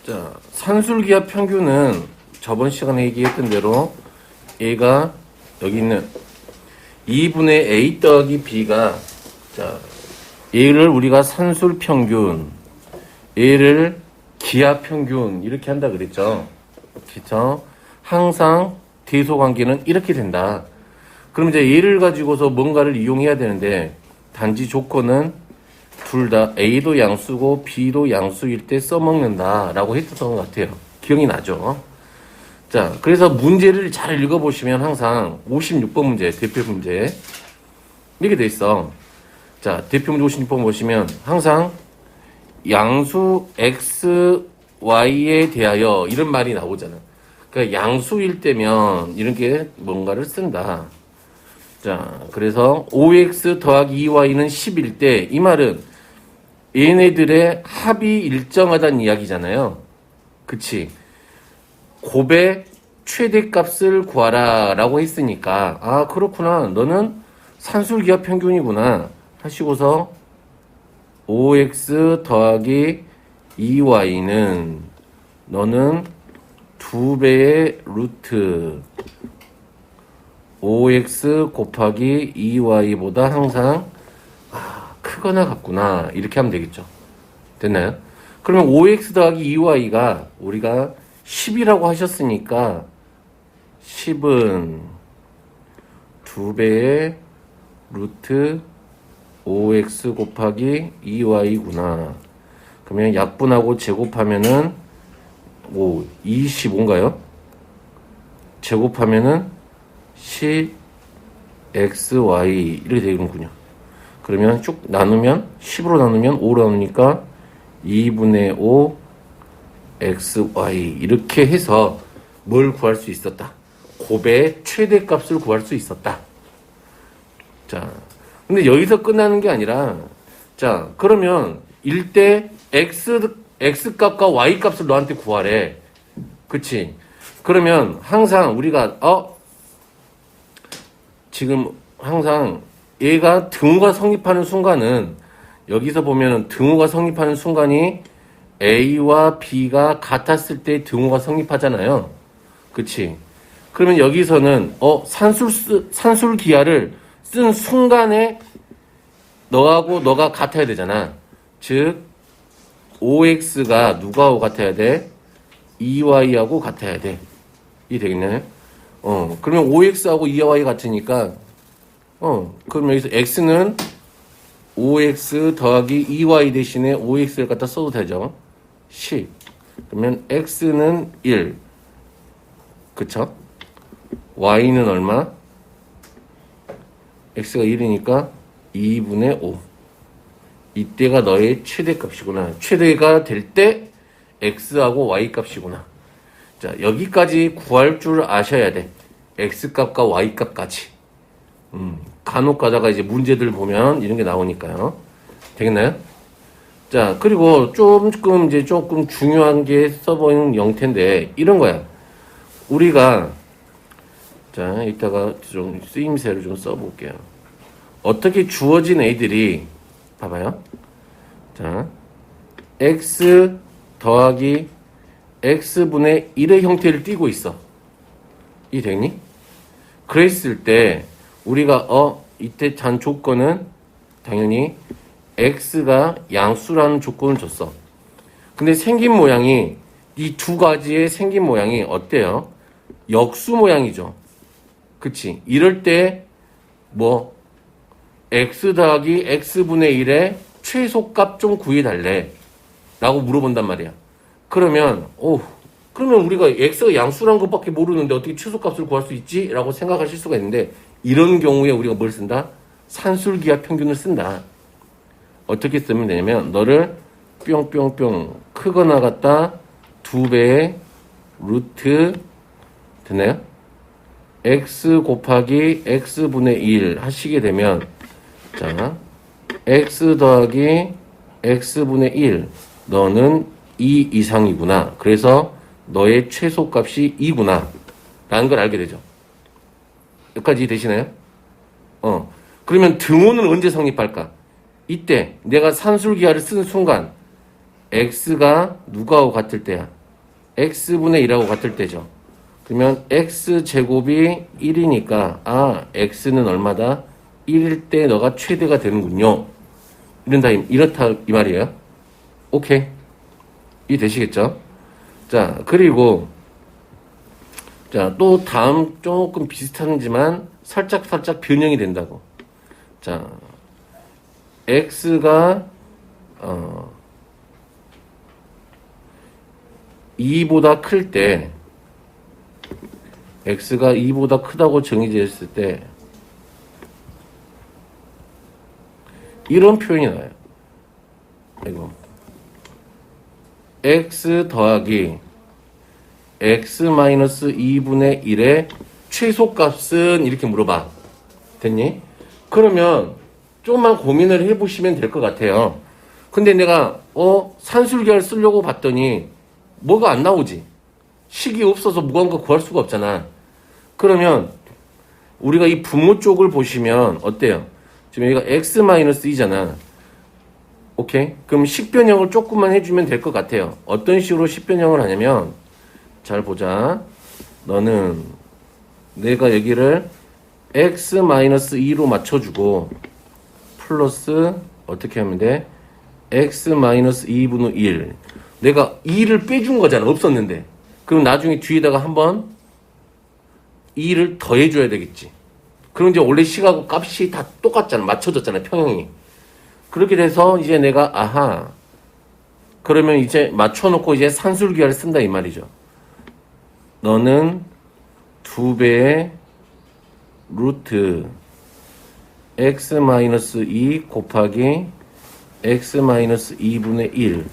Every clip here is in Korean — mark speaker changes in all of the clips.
Speaker 1: 자, 산술기압 평균은 저번 시간에 얘기했던 대로 얘가 여기 있는 2분의 A 더하기 B가, 자, 얘를 우리가 산술 평균, 얘를 기압 평균 이렇게 한다 그랬죠. 그렇죠? 항상 대소 관계는 이렇게 된다. 그럼 이제 얘를 가지고서 뭔가를 이용해야 되는데, 단지 조건은 둘 다 A도 양수고 B도 양수일 때 써먹는다 라고 했었던 것 같아요. 기억이 나죠? 자, 그래서 문제를 잘 읽어보시면 항상 56번 문제, 대표 문제 이렇게 돼 있어. 자, 대표 문제 56번 보시면 항상 양수 x, y에 대하여 이런 말이 나오잖아. 그러니까 양수일 때면 이런 게 뭔가를 쓴다. 자, 그래서 5x 더하기 2y는 10일 때 이 말은 얘네들의 합이 일정하다는 이야기잖아요. 그치? 곱의 최대값을 구하라 라고 했으니까, 아, 그렇구나, 너는 산술기압 평균이구나 하시고서 5x 더하기 2y는 너는 2배의 루트 5x 곱하기 2y보다 항상 크거나 같구나 이렇게 하면 되겠죠. 됐나요? 그러면 5x 더하기 2y가 우리가 10이라고 하셨으니까 10은 2배의 루트 5x 곱하기 2y구나. 그러면 약분하고 제곱하면은 25인가요? 제곱하면은 10xy 이렇게 되는군요. 그러면 쭉 나누면 10으로 나누면 5로 나누니까 2분의 5 xy 이렇게 해서 뭘 구할 수 있었다. 곱의 최대값을 구할 수 있었다. 자, 근데 여기서 끝나는 게 아니라, 자, 그러면 일대 x 값과 y 값을 너한테 구하래. 그치? 그러면 항상 우리가 지금 항상 얘가 등호가 성립하는 순간은, 여기서 보면은 등호가 성립하는 순간이 A와 B가 같았을 때 등호가 성립하잖아요. 그치? 그러면 여기서는 산술 기하를 쓴 순간에 너하고 너가 같아야 되잖아. 즉 5x가 누구하고 같아야 돼? 2y하고 같아야 돼. 이게 되겠네. 그러면 5x하고 2y 같으니까 그럼 여기서 x는 5x 더하기 2y 대신에 5x를 갖다 써도 되죠. 10. 그러면 x는 1. 그쵸? y는 얼마? x가 1이니까 2분의 5. 이때가 너의 최대값이구나. 최대가 될 때 x하고 y 값이구나. 자, 여기까지 구할 줄 아셔야 돼. x값과 y값까지. 간혹 가다가 이제 문제들 보면 이런 게 나오니까요. 되겠나요? 자, 그리고 조금 중요한 게 써보이는 형태인데, 이런 거야. 우리가, 자, 이따가 좀 쓰임새를 좀 써볼게요. 어떻게 주어진 애들이, 봐봐요. 자, x 더하기 x분의 1의 형태를 띠고 있어. 이 되니? 그랬을 때, 우리가 이때 잔 조건은 당연히 x가 양수라는 조건을 줬어. 근데 생긴 모양이, 이 두 가지의 생긴 모양이 어때요? 역수 모양이죠. 그치? 이럴 때 x 더하기 x분의 1의 최소값 좀 구해달래 라고 물어본단 말이야. 그러면 우리가 x가 양수라는 것밖에 모르는데 어떻게 최소값을 구할 수 있지? 라고 생각하실 수가 있는데, 이런 경우에 우리가 뭘 쓴다? 산술기압 평균을 쓴다. 어떻게 쓰면 되냐면, 너를 뿅뿅뿅 크거나 같다 2배의 루트, 됐나요? x 곱하기 x분의 1 하시게 되면, 자, x 더하기 x분의 1, 너는 2 이상이구나. 그래서 너의 최소값이 2구나 라는 걸 알게 되죠. 여기까지 되시나요? 그러면 등호는 언제 성립할까? 이때 내가 산술기하를 쓴 순간 x가 누구하고 같을 때야? x분의 1하고 같을 때죠. 그러면 x제곱이 1이니까 x는 얼마다? 1일 때 너가 최대가 되는군요. 이렇다 이 말이에요. 오케이. 이해되시겠죠? 자, 그리고 자, 또 다음 조금 비슷한지만 살짝 변형이 된다고. 자, x가 2보다 클 때, x가 2보다 크다고 정의되었을 때 이런 표현이 나와요. 이거 x 더하기 x 마이너스 2분의 1의 최소값은 이렇게 물어봐. 됐니? 그러면 조금만 고민을 해보시면 될 것 같아요. 근데 내가 산술계를 쓰려고 봤더니 뭐가 안 나오지. 식이 없어서 무거운 거 구할 수가 없잖아. 그러면 우리가 이 분모 쪽을 보시면 어때요? 지금 여기가 x-2잖아. 오케이? 그럼 식변형을 조금만 해주면 될 것 같아요. 어떤 식으로 식변형을 하냐면, 잘 보자. 너는 내가 여기를 x-2로 맞춰주고 플러스 어떻게 하면 돼? x-2분의 1. 내가 2를 빼준 거잖아. 없었는데. 그럼 나중에 뒤에다가 한번 2를 더해줘야 되겠지. 그럼 이제 원래 식하고 값이 다 똑같잖아. 맞춰졌잖아. 평형이. 그렇게 돼서 이제 내가 그러면 이제 맞춰놓고 이제 산술기하를 쓴다 이 말이죠. 너는 2배의 루트 x-2 곱하기 x-2분의 1.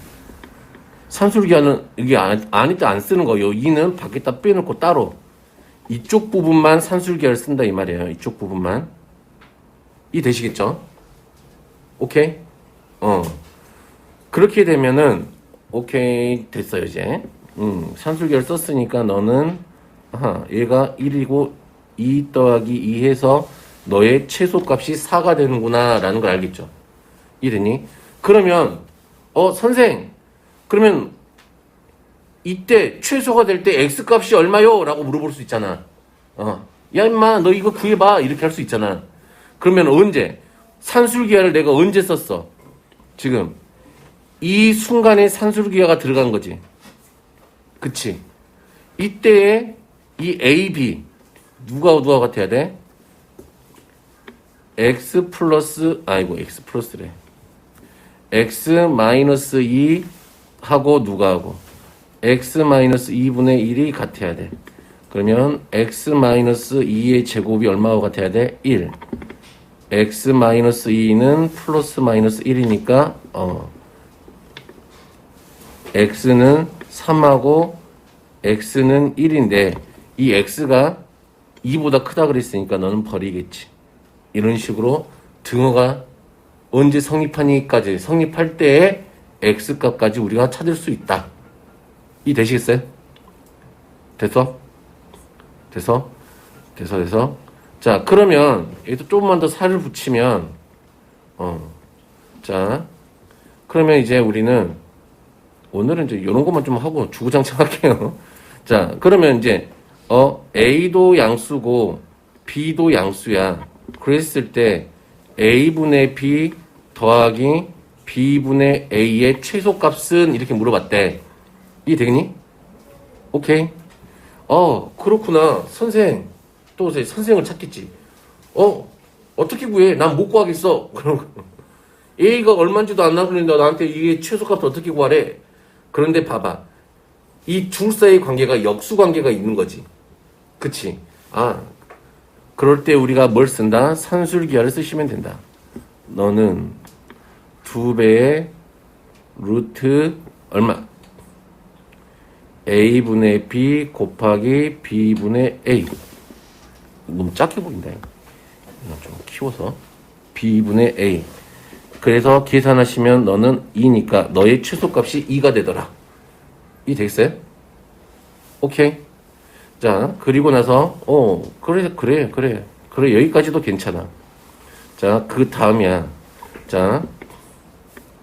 Speaker 1: 산술기하는 이게 안에다 안 쓰는 거예요. 2는 밖에다 빼놓고 따로 이쪽 부분만 산술기하를 쓴다 이 말이에요. 이쪽 부분만. 이 되시겠죠? 오케이? 그렇게 되면은 오케이 됐어요 이제. 산술기하를 썼으니까 너는 얘가 1이고 2 더하기 2 해서 너의 최소값이 4가 되는구나 라는 걸 알겠죠? 이해되니? 그러면 선생 그러면 이때 최소가 될 때 x값이 얼마요? 라고 물어볼 수 있잖아. 야 임마 너 이거 구해봐 이렇게 할 수 있잖아. 그러면 언제? 산술기하를 내가 언제 썼어? 지금 이 순간에 산술기하가 들어간 거지. 그치? 이때에 이 a, b 누가 같아야 돼? x 플러스래. x 마이너스 2 하고 누가 하고 x 마이너스 2분의 1이 같아야 돼. 그러면 x 마이너스 2의 제곱이 얼마하고 같아야 돼? 1. x 마이너스 2는 플러스 마이너스 1이니까 x는 3하고 x는 1인데 이 x가 2보다 크다 그랬으니까 너는 버리겠지. 이런 식으로 등호가 언제 성립하니까지 성립할 때의 x값까지 우리가 찾을 수 있다. 이 되시겠어요? 됐어? 자, 그러면 여기서 조금만 더 살을 붙이면 자, 그러면 이제 우리는 오늘은 이제 이런 것만 좀 하고 주구장창 할게요. 자, 그러면 이제 A도 양수고 B도 양수야. 그랬을 때 A분의 B 더하기 B분의 A의 최소값은 이렇게 물어봤대. 이해되겠니? 오케이. 그렇구나. 선생. 또 선생을 찾겠지. 어떻게 구해? 난 못 구하겠어. 그럼 A가 얼마인지도 안 나오는데 나한테 이게 최소값을 어떻게 구하래? 그런데 봐봐. 이 둘 사이의 관계가 역수 관계가 있는 거지. 그치? 그럴 때 우리가 뭘 쓴다? 산술기하를 쓰시면 된다. 너는 2배의 루트 얼마? a분의 b 곱하기 b분의 a. 너무 작게 보인다. 좀 키워서 b분의 a. 그래서 계산하시면 너는 2니까 너의 최소값이 2가 되더라. 이 되겠어요? 오케이. 자, 그리고 나서 그래 여기까지도 괜찮아. 자, 그 다음이야. 자,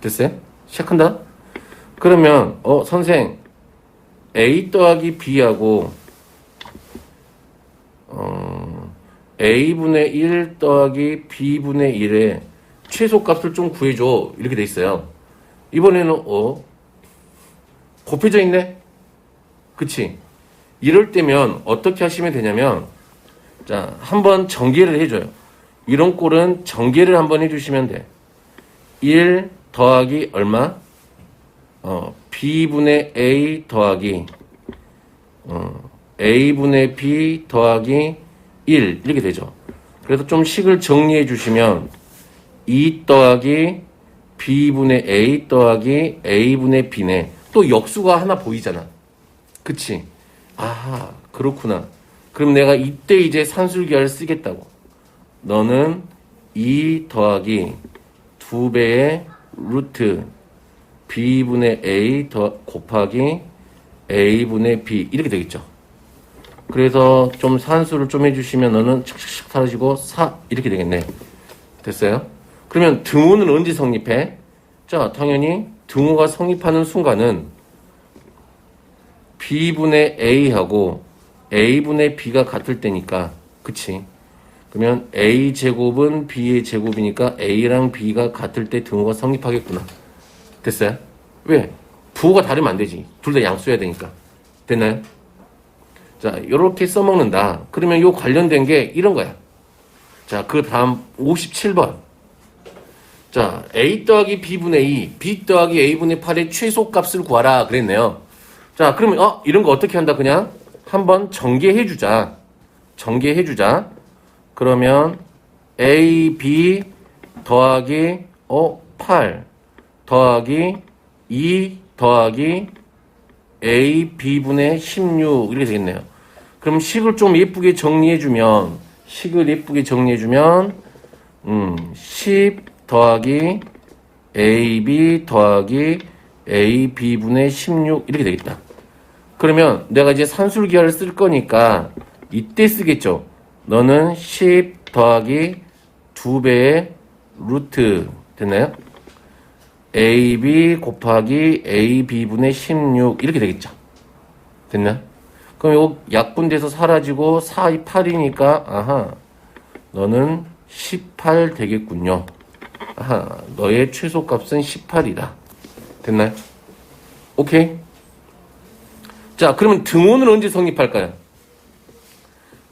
Speaker 1: 됐어요? 시작한다. 그러면 선생 A 더하기 B하고 A분의 1 더하기 B분의 1의 최소값을 좀 구해줘. 이렇게 돼 있어요. 이번에는 곱해져 있네? 그치? 이럴 때면 어떻게 하시면 되냐면 자, 한번 전개를 해줘요. 이런 꼴은 전개를 한번 해주시면 돼. 1 더하기 얼마? B분의 A 더하기 A분의 B 더하기 1 이렇게 되죠. 그래서 좀 식을 정리해 주시면 2 더하기 B분의 A 더하기 A분의 B네. 또 역수가 하나 보이잖아. 그치? 아, 그렇구나. 그럼 내가 이때 이제 산술기하를 쓰겠다고. 너는 2 더하기 2배의 루트 B분의 A 곱하기 A분의 B 이렇게 되겠죠. 그래서 좀 산수를 좀 해주시면 너는 착착착 사라지고 4 이렇게 되겠네. 됐어요? 그러면 등호는 언제 성립해? 자, 당연히 등호가 성립하는 순간은 B분의 A하고 A분의 B가 같을 때니까. 그치? 그러면 A제곱은 B의 제곱이니까 A랑 B가 같을 때 등호가 성립하겠구나. 됐어요? 왜? 부호가 다르면 안 되지. 둘 다 양수해야 되니까. 됐나요? 자, 요렇게 써먹는다. 그러면 요 관련된 게 이런 거야. 자, 그 다음 57번. 자, A 더하기 B분의 2, B 더하기 A분의 8의 최소값을 구하라. 그랬네요. 자, 그러면 이런 거 어떻게 한다? 그냥 한번 전개해주자. 전개해주자. 그러면 A, B 더하기 8 더하기 2 더하기 A, B분의 16 이렇게 되겠네요. 그럼 식을 좀 예쁘게 정리해주면 10 더하기 AB 더하기 AB분의 16 이렇게 되겠다. 그러면 내가 이제 산술기하를 쓸 거니까 이때 쓰겠죠. 너는 10 더하기 2배의 루트 됐나요? AB 곱하기 AB분의 16 이렇게 되겠죠. 됐나? 그럼 요 약분돼서 사라지고 4, 2, 8이니까 아하 너는 18 되겠군요. 아하 너의 최소값은 18이다. 됐나요? 오케이? 자, 그러면 등호는 언제 성립할까요?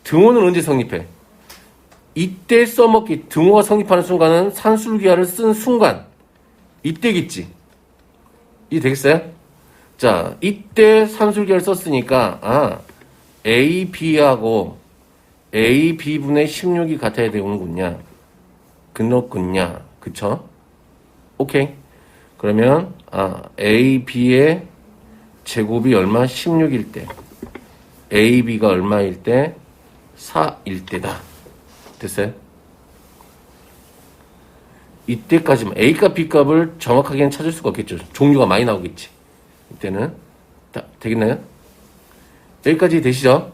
Speaker 1: 등호는 언제 성립해? 이때 써먹기 등호가 성립하는 순간은 산술기하를 쓴 순간 이때겠지. 이해 되겠어요? 자, 이때 산술기하를 썼으니까 A, B하고 A, B분의 16이 같아야 되는군요. 그렇군요. 그쵸? 오케이. 그러면 A, B의 제곱이 얼마? 16일 때 A, B가 얼마일 때? 4일 때다. 됐어요? 이때까지만 A값, B값을 정확하게는 찾을 수가 없겠죠. 종류가 많이 나오겠지. 이때는 되겠나요? 여기까지 되시죠?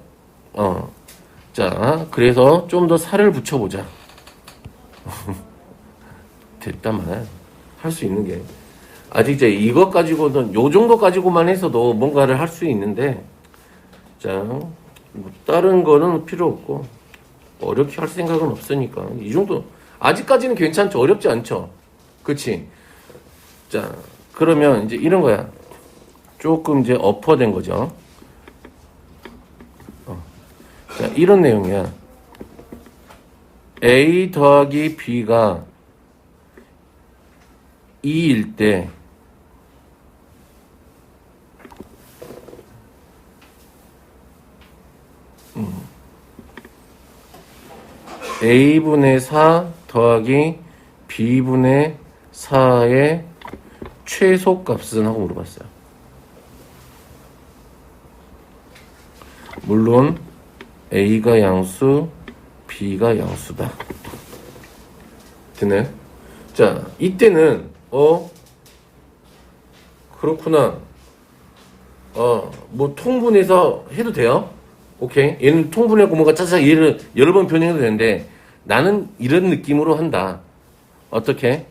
Speaker 1: 자, 그래서 좀 더 살을 붙여보자. 됐다만 할 수 있는 게 아직 이제 이것 가지고는 요 정도 가지고만 해서도 뭔가를 할 수 있는데 자, 뭐 다른 거는 필요 없고 어렵게 할 생각은 없으니까 이 정도 아직까지는 괜찮죠. 어렵지 않죠. 그치? 자, 그러면 이제 이런 거야. 조금 이제 엎어된 거죠. 자, 이런 내용이야. A 더하기 B가 2일 때 A분의 4 더하기 B분의 4의 최소값은 하고 물어봤어요. 물론 A가 양수, B가 양수다. 됐나요? 자, 이때는 그렇구나. 뭐 통분해서 해도 돼요? 오케이. 얘는 통분해고 뭔가 짜자 얘를 여러 번 변형해도 되는데 나는 이런 느낌으로 한다. 어떻게?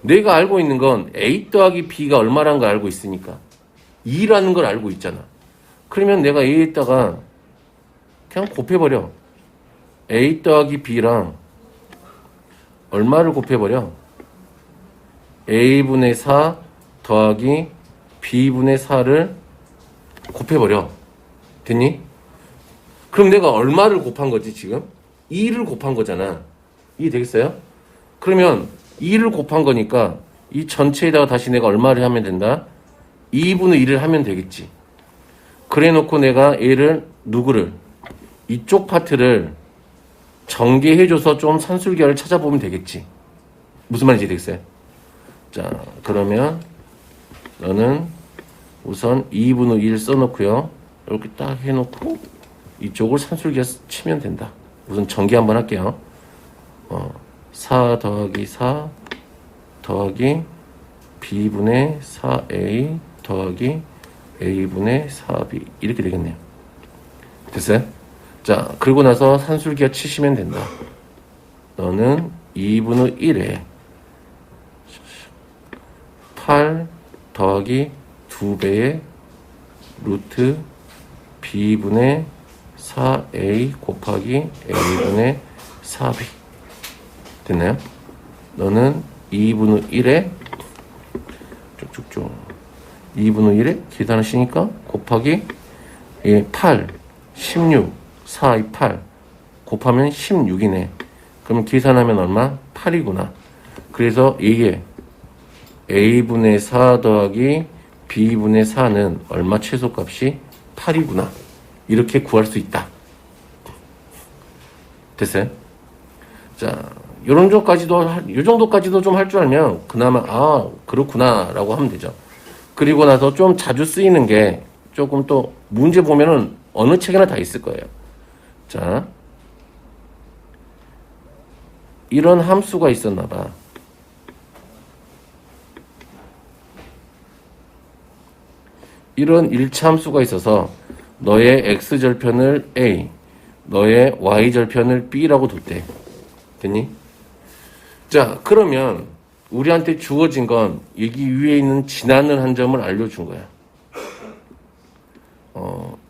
Speaker 1: 내가 알고 있는 건 A 더하기 B가 얼마라는 걸 알고 있으니까 2라는 걸 알고 있잖아. 그러면 내가 A에다가 그냥 곱해버려. A 더하기 B랑 얼마를 곱해버려? A분의 4 더하기 B분의 4를 곱해버려. 됐니? 그럼 내가 얼마를 곱한 거지 지금? 2를 곱한 거잖아. 이해되겠어요? 그러면 2를 곱한 거니까 이 전체에다가 다시 내가 얼마를 하면 된다? 2분의 1을 하면 되겠지. 그래 놓고 내가 얘를 누구를 이쪽 파트를 전개해줘서 좀 산술기하를 찾아보면 되겠지. 무슨 말인지 되겠어요? 자, 그러면 너는 우선 2분의 1 써놓고요. 이렇게 딱 해놓고 이쪽을 산술기하 치면 된다. 우선 전개 한번 할게요. 4 더하기 4 더하기 B분의 4A 더하기 A분의 4B 이렇게 되겠네요. 됐어요? 자, 그리고 나서 산술기하 치시면 된다. 너는 2분의 1에 8 더하기 2배의 루트 B분의 4A 곱하기 A분의 4B 됐나요? 너는 2분의 1에 쭉쭉쭉 2분의 1에 계산하시니까 곱하기 8 16 4, 8 곱하면 16이네. 그럼 계산하면 얼마? 8이구나. 그래서 이게 A분의 4 더하기 B분의 4는 얼마 최소값이 8이구나. 이렇게 구할 수 있다. 됐어요? 자, 요 정도까지도 좀 할 줄 알면 그나마 그렇구나 라고 하면 되죠. 그리고 나서 좀 자주 쓰이는 게 조금 또 문제 보면은 어느 책에나 다 있을 거예요. 자, 이런 함수가 있었나 봐. 이런 1차 함수가 있어서 너의 x절편을 A, 너의 y절편을 B라고 뒀대. 됐니? 자, 그러면 우리한테 주어진 건 여기 위에 있는 지나는 한 점을 알려준 거야.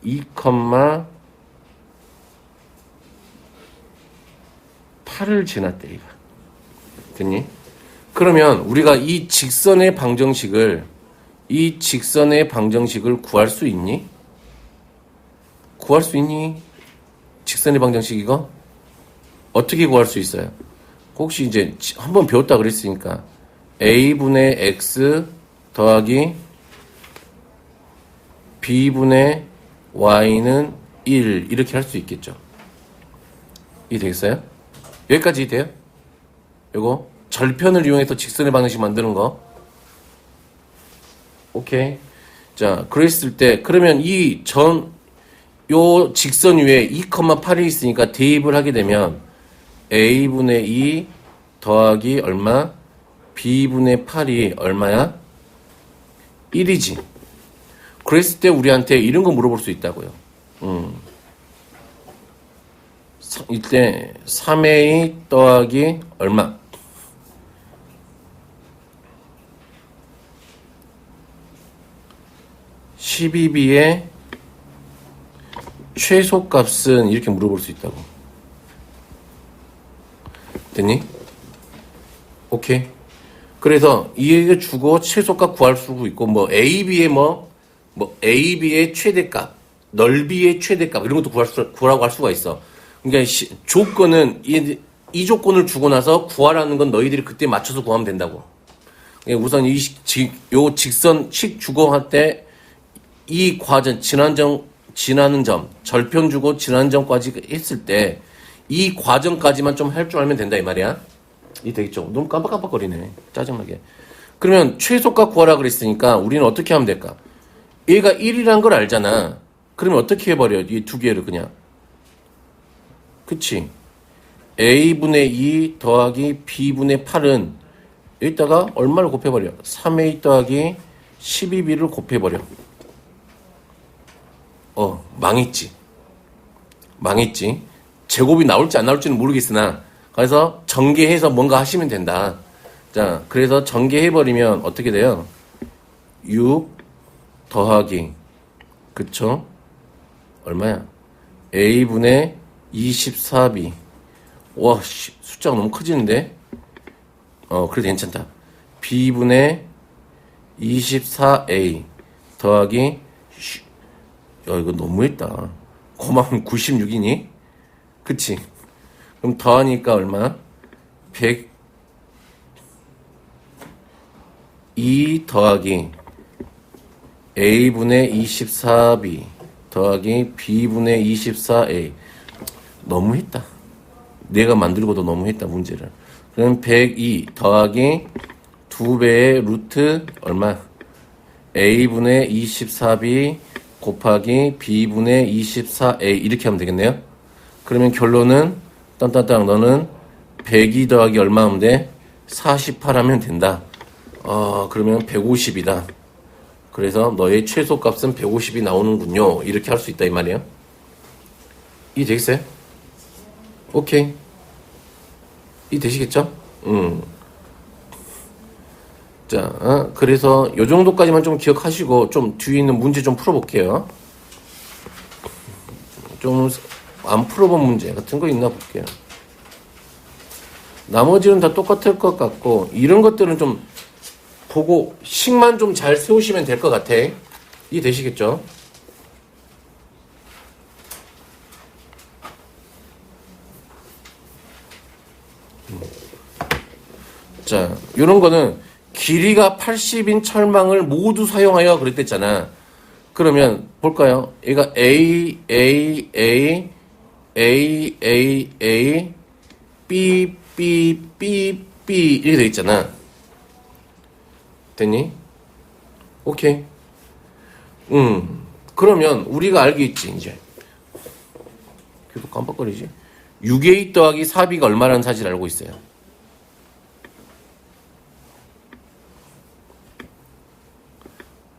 Speaker 1: 2,8을 지났대, 이거. 됐니? 그러면 우리가 이 직선의 방정식을 구할 수 있니? 구할 수 있니? 직선의 방정식 이거? 어떻게 구할 수 있어요? 혹시 이제 한번 배웠다 그랬으니까 A분의 X 더하기 B분의 Y는 1 이렇게 할 수 있겠죠. 이해 되겠어요? 여기까지 돼요? 요거 절편을 이용해서 직선의 방정식 만드는 거. 오케이. 자, 그랬을 때 그러면 요 직선 위에 2,8이 있으니까 대입을 하게 되면 A분의 2 더하기 얼마? B분의 8이 얼마야? 1이지. 그랬을 때 우리한테 이런 거 물어볼 수 있다고요. 이때 3A 더하기 얼마? (12b의) 최소값은 이렇게 물어볼 수 있다고. 됐니? 오케이. 그래서 이게 주고 최소값 구할 수도 있고 AB의 AB의 최대값, 넓이의 최대값 이런 것도 구하라고 할 수가 있어. 그러니까 조건은 이 조건을 주고 나서 구하라는 건 너희들이 그때 맞춰서 구하면 된다고. 그러니까 우선 요 직선식 주고 할 때 이 과정 지나는 점, 절편 주고 지나는 점까지 했을 때 이 과정까지만 좀 할 줄 알면 된다 이 말이야. 이 되겠죠? 너무 깜빡깜빡거리네. 짜증나게. 그러면 최소값 구하라 그랬으니까 우리는 어떻게 하면 될까? 얘가 1이란 걸 알잖아. 그러면 어떻게 해버려? 이 두 개를 그냥. 그치? A분의 2 더하기 B분의 8은 여기다가 얼마를 곱해버려? 3A 더하기 12B를 곱해버려. 망했지. 제곱이 나올지 안 나올지는 모르겠으나 그래서 전개해서 뭔가 하시면 된다. 자, 그래서 전개해버리면 어떻게 돼요? 6 더하기, 그쵸? 얼마야? A분의 24B. 와, 숫자가 너무 커지는데? 그래도 괜찮다. B분의 24A 더하기, 야, 이거 너무했다. 고마운 96이니? 그치? 그럼 더하니까 얼마? 102 더하기 A분의 24B 더하기 B분의 24A. 너무했다. 내가 만들고도 너무했다, 문제를. 그럼 102 더하기 2배의 루트 얼마? A분의 24B 곱하기 B분의 24A 이렇게 하면 되겠네요. 그러면 결론은 땅땅땅 너는 102 더하기 얼마 하면 돼? 48 하면 된다. 그러면 150이다. 그래서 너의 최소값은 150이 나오는군요. 이렇게 할 수 있다 이 말이에요. 이해 되겠어요? 오케이. 이해 되시겠죠? 자, 그래서 요 정도까지만 좀 기억하시고 좀 뒤에 있는 문제 좀 풀어볼게요. 좀 안 풀어본 문제 같은 거 있나 볼게요. 나머지는 다 똑같을 것 같고 이런 것들은 좀 보고 식만 좀 잘 세우시면 될 것 같아. 이해 되시겠죠? 자, 요런 거는 길이가 80인 철망을 모두 사용하여 그랬댔잖아. 그러면 볼까요? 얘가 A, A, A, A, A, A, B, B, B, B 이렇게 돼 있잖아. 됐니? 오케이. 그러면 우리가 알겠지 이제. 계속 깜빡거리지. 6A 더하기 4B가 얼마라는 사실을 알고 있어요.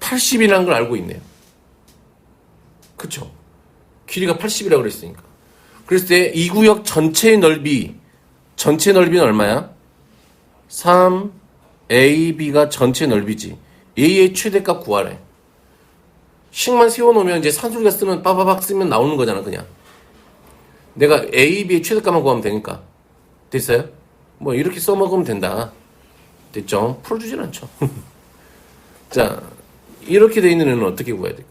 Speaker 1: 80이라는 걸 알고 있네요. 그쵸? 길이가 80이라고 그랬으니까. 그랬을 때 이 구역 전체 넓이는 얼마야? 3AB가 전체 넓이지. A의 최대값 구하래. 식만 세워놓으면 이제 산술이가 쓰면 빠바박 쓰면 나오는 거잖아, 그냥. 내가 A, B의 최대값만 구하면 되니까. 됐어요? 뭐 이렇게 써먹으면 된다. 됐죠? 풀어주진 않죠. 자, 이렇게 돼 있는 애는 어떻게 구해야 돼?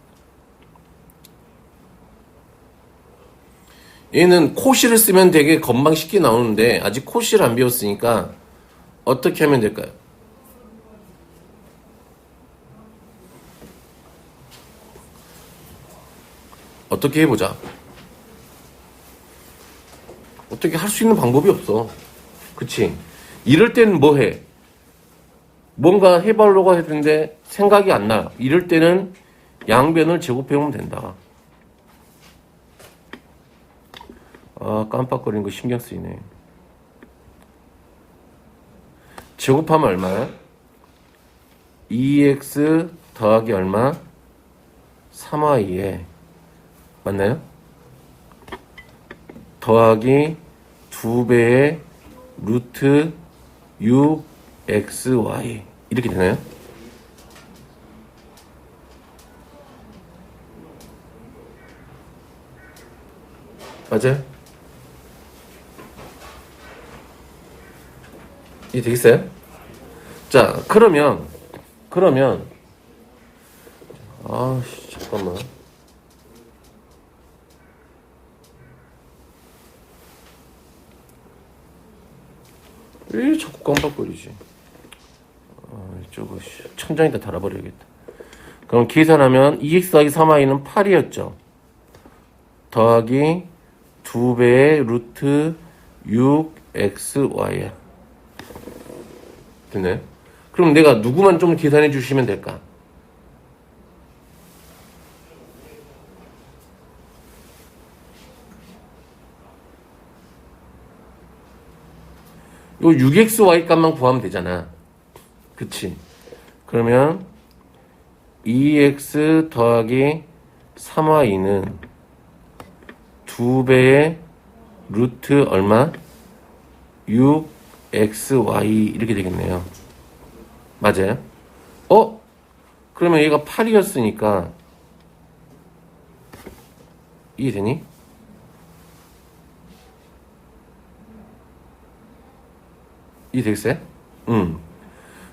Speaker 1: 얘는 코시를 쓰면 되게 금방 쉽게 나오는데 아직 코시를 안 배웠으니까 어떻게 하면 될까요? 어떻게 해보자. 어떻게 할 수 있는 방법이 없어. 그치? 이럴 때는 뭐 해? 뭔가 해보려고 했는데 생각이 안 나. 이럴 때는 양변을 제곱해오면 된다. 깜빡거리는 거 신경 쓰이네. 제곱하면 얼마야? 2x 더하기 얼마? 3y에 맞나요? 더하기 2배의 루트 6xy 이렇게 되나요? 맞아요? 이해 되겠어요? 자, 그러면 잠깐만. 왜 자꾸 깜빡거리지? 저거 천장에다 달아버려야겠다. 그럼 계산하면 2x 더하기 3y는 8이었죠. 더하기 2배의 루트 6xy야. 됐나요? 그럼 내가 누구만 좀 계산해 주시면 될까? 요 6xy 값만 구하면 되잖아. 그치? 그러면 2x 더하기 3y는 2배의 루트 얼마? 6xy 이렇게 되겠네요. 맞아요? 그러면 얘가 8이었으니까 이해되니? 이해되겠어요?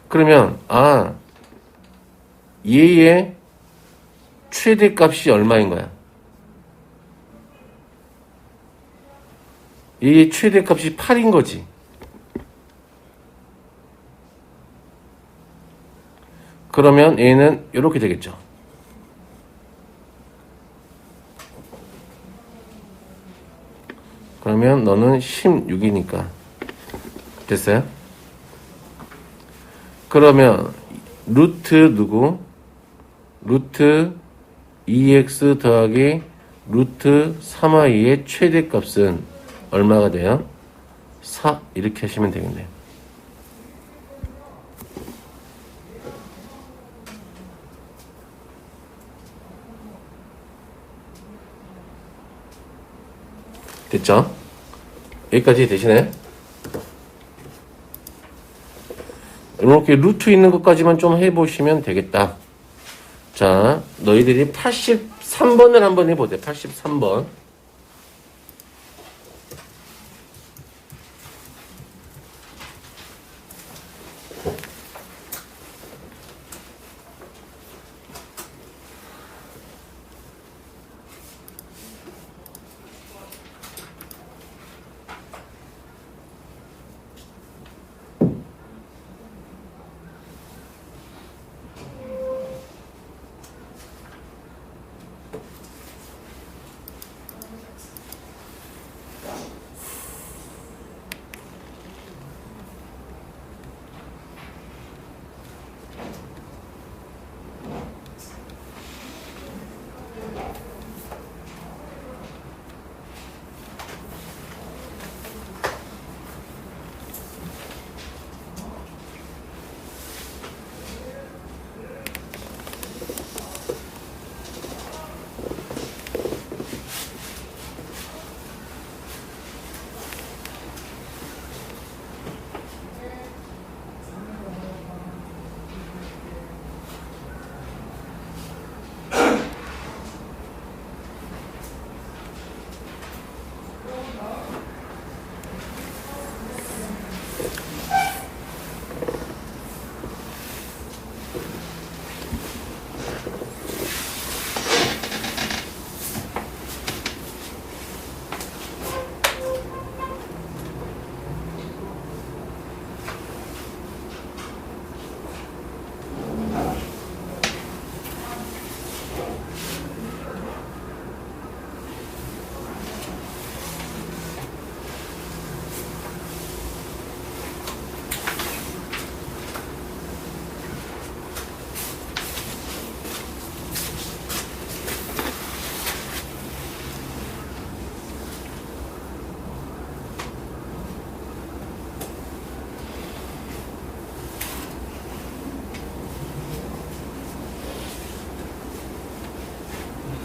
Speaker 1: 그러면 얘의 최대값이 얼마인 거야? 얘의 최대값이 8인 거지. 그러면 얘는 이렇게 되겠죠. 그러면 너는 16이니까 됐어요? 그러면 루트 누구? 루트 2x 더하기 루트 3y의 최대값은 얼마가 돼요? 4 이렇게 하시면 되겠네요. 됐죠? 여기까지 되시나요? 이렇게 루트 있는 것까지만 좀 해보시면 되겠다. 자, 너희들이 83번을 한번 해보세요. 83번.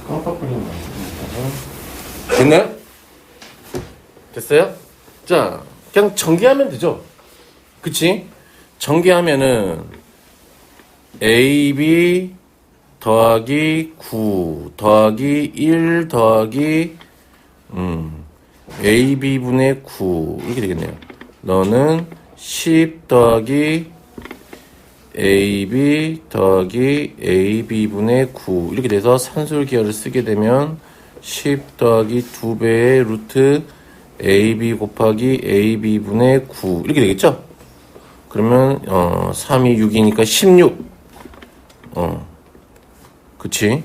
Speaker 1: 깜빡 걸린 거 됐나요? 됐어요? 자, 그냥 전개하면 되죠. 그치? 전개하면은 AB 더하기 9 더하기 1 더하기 AB분의 9 이렇게 되겠네요. 너는 10 더하기 AB 더하기 AB분의 9 이렇게 돼서 산술기하를 쓰게 되면 10 더하기 2배의 루트 AB 곱하기 AB분의 9 이렇게 되겠죠? 그러면 3이 6이니까 16 그치?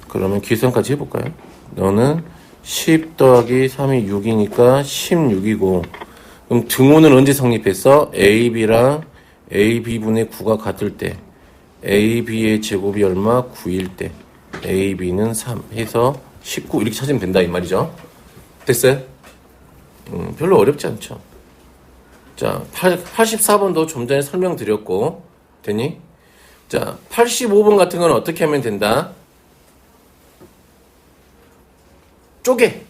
Speaker 1: 그러면 계산까지 해볼까요? 너는 10 더하기 3이 6이니까 16이고 그럼 등호는 언제 성립했어? AB랑 AB분의 9가 같을 때 AB의 제곱이 얼마? 9일 때 AB는 3 해서 19 이렇게 찾으면 된다 이 말이죠. 됐어요? 별로 어렵지 않죠. 자, 84번도 좀 전에 설명드렸고 됐니? 자, 85번 같은 건 어떻게 하면 된다? 쪼개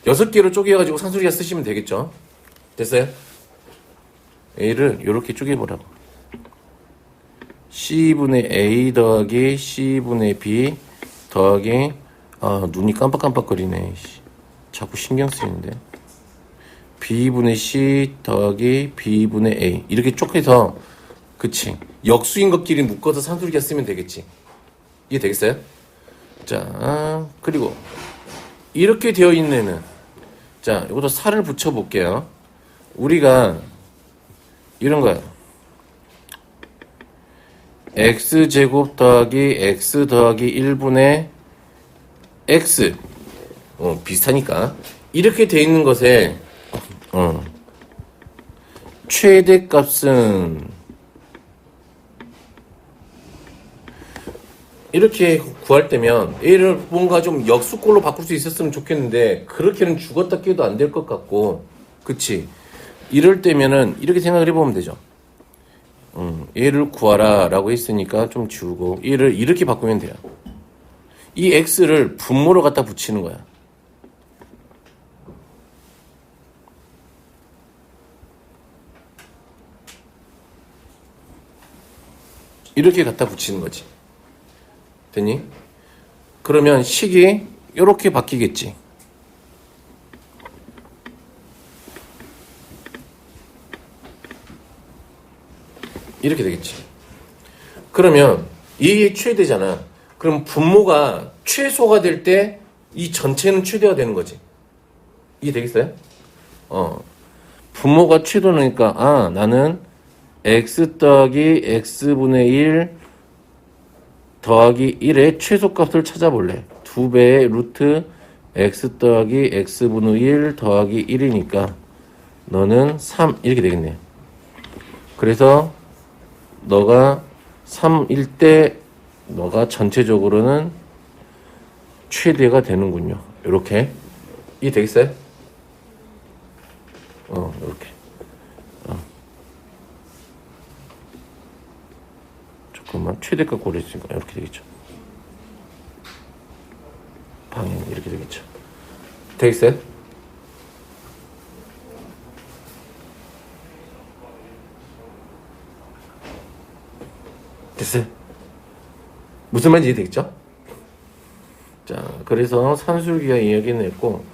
Speaker 1: 6개로 쪼개가지고 산술기하 쓰시면 되겠죠. 됐어요? A를 이렇게 쪼개보라고. C분의 A 더하기 C분의 B 더하기 눈이 깜빡깜빡거리네. 자꾸 신경 쓰이는데. B분의 C 더하기 B분의 A 이렇게 쪼개서 그치 역수인 것끼리 묶어서 산술기하 쓰면 되겠지. 이해 되겠어요? 자 그리고 이렇게 되어 있는 애는 자 이것도 살을 붙여 볼게요. 우리가 이런 거야. x제곱 더하기 x 더하기 1분의 x 비슷하니까 이렇게 돼 있는 것에 최대값은 이렇게 구할 때면 얘를 뭔가 좀 역수꼴로 바꿀 수 있었으면 좋겠는데 그렇게는 죽었다 깨도 안 될 것 같고 그치 이럴 때면은 이렇게 생각을 해보면 되죠. 얘를 구하라 라고 했으니까 좀 지우고 얘를 이렇게 바꾸면 돼요. 이 x를 분모로 갖다 붙이는 거야. 이렇게 갖다 붙이는 거지. 됐니? 그러면 식이 이렇게 바뀌겠지. 이렇게 되겠지. 그러면 이게 최대잖아. 그럼 분모가 최소가 될 때 이 전체는 최대가 되는 거지. 이게 되겠어요? 분모가 최대니까 나는 x 더하기 x분의 1 더하기 1의 최소값을 찾아볼래. 2배의 루트 x 더하기 x분의 1 더하기 1이니까 너는 3 이렇게 되겠네. 그래서 너가 3일 때 너가 전체적으로는 최대가 되는군요. 이렇게 이 되겠어요? 이렇게 잠깐만 최대값 고르니까 이렇게 되겠죠. 방향 이렇게 되겠죠. 되겠어요? 됐어요? 무슨 말인지 이해되겠죠? 자, 그래서 산술기하 이야기는 했고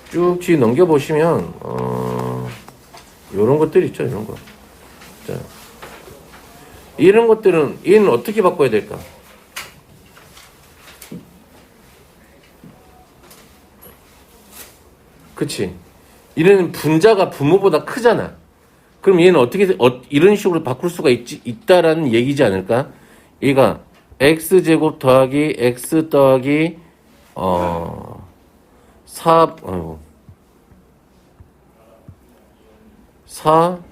Speaker 1: 쭉 뒤 넘겨보시면 요런 것들 있죠. 이런 거. 자, 이런 것들은 얘는 어떻게 바꿔야 될까? 그치? 이런 분자가 분모보다 크잖아. 그럼 얘는 어떻게 이런 식으로 바꿀 수가 있다라는 얘기지 않을까? 얘가 x제곱 더하기 x 더하기 4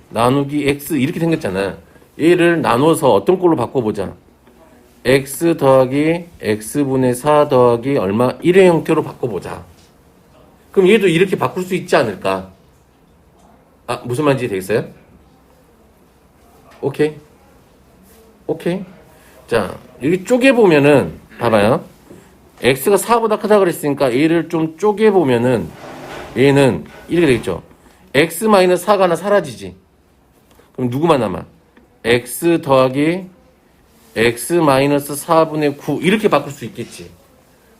Speaker 1: 나누기 x 이렇게 생겼잖아. 얘를 나눠서 어떤 꼴로 바꿔보자. x 더하기 x분의 4 더하기 얼마 1의 형태로 바꿔보자. 그럼 얘도 이렇게 바꿀 수 있지 않을까? 무슨 말인지 되겠어요? 오케이. 자, 여기 쪼개보면은, 봐봐요. x가 4보다 크다 그랬으니까 얘를 좀 쪼개보면은, 얘는 이렇게 되겠죠. x-4가 하나 사라지지. 그럼 누구만 남아? x 더하기 x-4분의 9. 이렇게 바꿀 수 있겠지.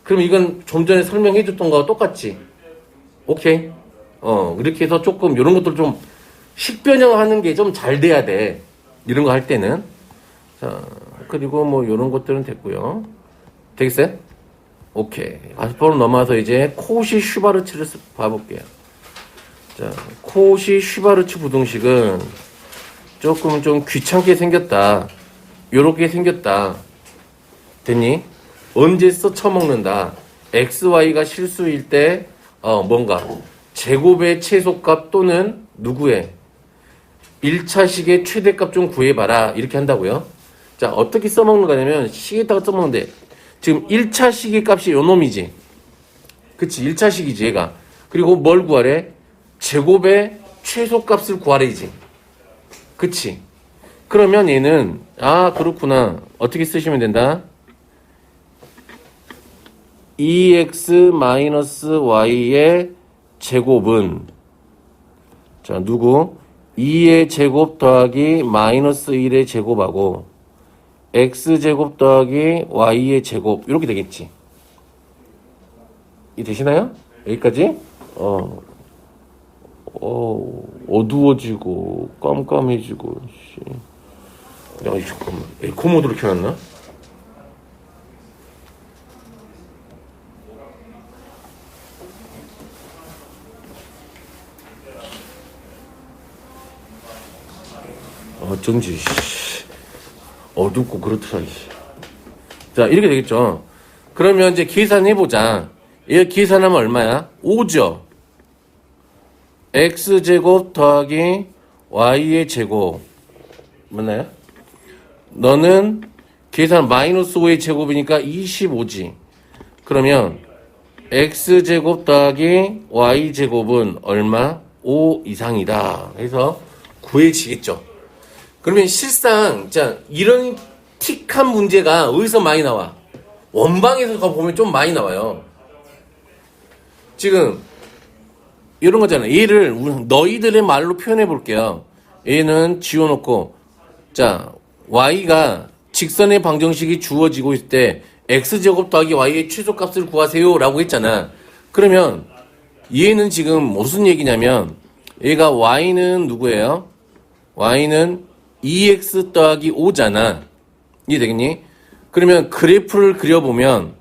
Speaker 1: 그럼 이건 좀 전에 설명해줬던 거와 똑같지. 오케이. 이렇게 해서 조금, 이런 것들 좀, 식변형하는 게 좀 잘 돼야 돼. 이런 거 할 때는. 자, 그리고 뭐, 요런 것들은 됐고요. 되겠어요? 오케이. 바로 넘어와서 이제 코시 슈바르츠를 봐볼게요. 자, 코시 슈바르츠 부등식은 조금 좀 귀찮게 생겼다. 요렇게 생겼다. 됐니? 언제 써쳐먹는다. XY가 실수일 때, 뭔가, 제곱의 최소값 또는 누구의 1차식의 최대값 좀 구해봐라. 이렇게 한다고요. 자, 어떻게 써먹는 거냐면, 식에다가 써먹는데, 지금 1차식의 값이 요 놈이지. 그치, 1차식이지, 얘가. 그리고 뭘 구하래? 제곱의 최소값을 구하래지. 그치. 그러면 얘는, 그렇구나. 어떻게 쓰시면 된다? 2x-y의 제곱은, 자, 누구? 2의 제곱 더하기 마이너스 1의 제곱하고 x제곱 더하기 y의 제곱 이렇게 되겠지. 이 되시나요? 여기까지? 어두워지고 깜깜해지고 씨. 야, 잠깐만. 에코 모드로 켜놨나? 어쩐지 어둡고 그렇더라. 자, 이렇게 되겠죠. 그러면 이제 계산해보자. 이거 계산하면 얼마야? 5죠. x제곱 더하기 y의 제곱 맞나요? 너는 계산 마이너스 5의 제곱이니까 25지. 그러면 x제곱 더하기 y제곱은 얼마? 5 이상이다. 해서 구해지겠죠. 그러면 실상 자 이런 틱한 문제가 어디서 많이 나와? 원방에서 보면 좀 많이 나와요. 지금 이런 거잖아요. 얘를 너희들의 말로 표현해 볼게요. 얘는 지워놓고 자 y가 직선의 방정식이 주어지고 있을 때 x제곱 더하기 y의 최소값을 구하세요 라고 했잖아. 그러면 얘는 지금 무슨 얘기냐면 얘가 y는 누구예요? y는 2x 더하기 5잖아. 이해되겠니? 그러면 그래프를 그려보면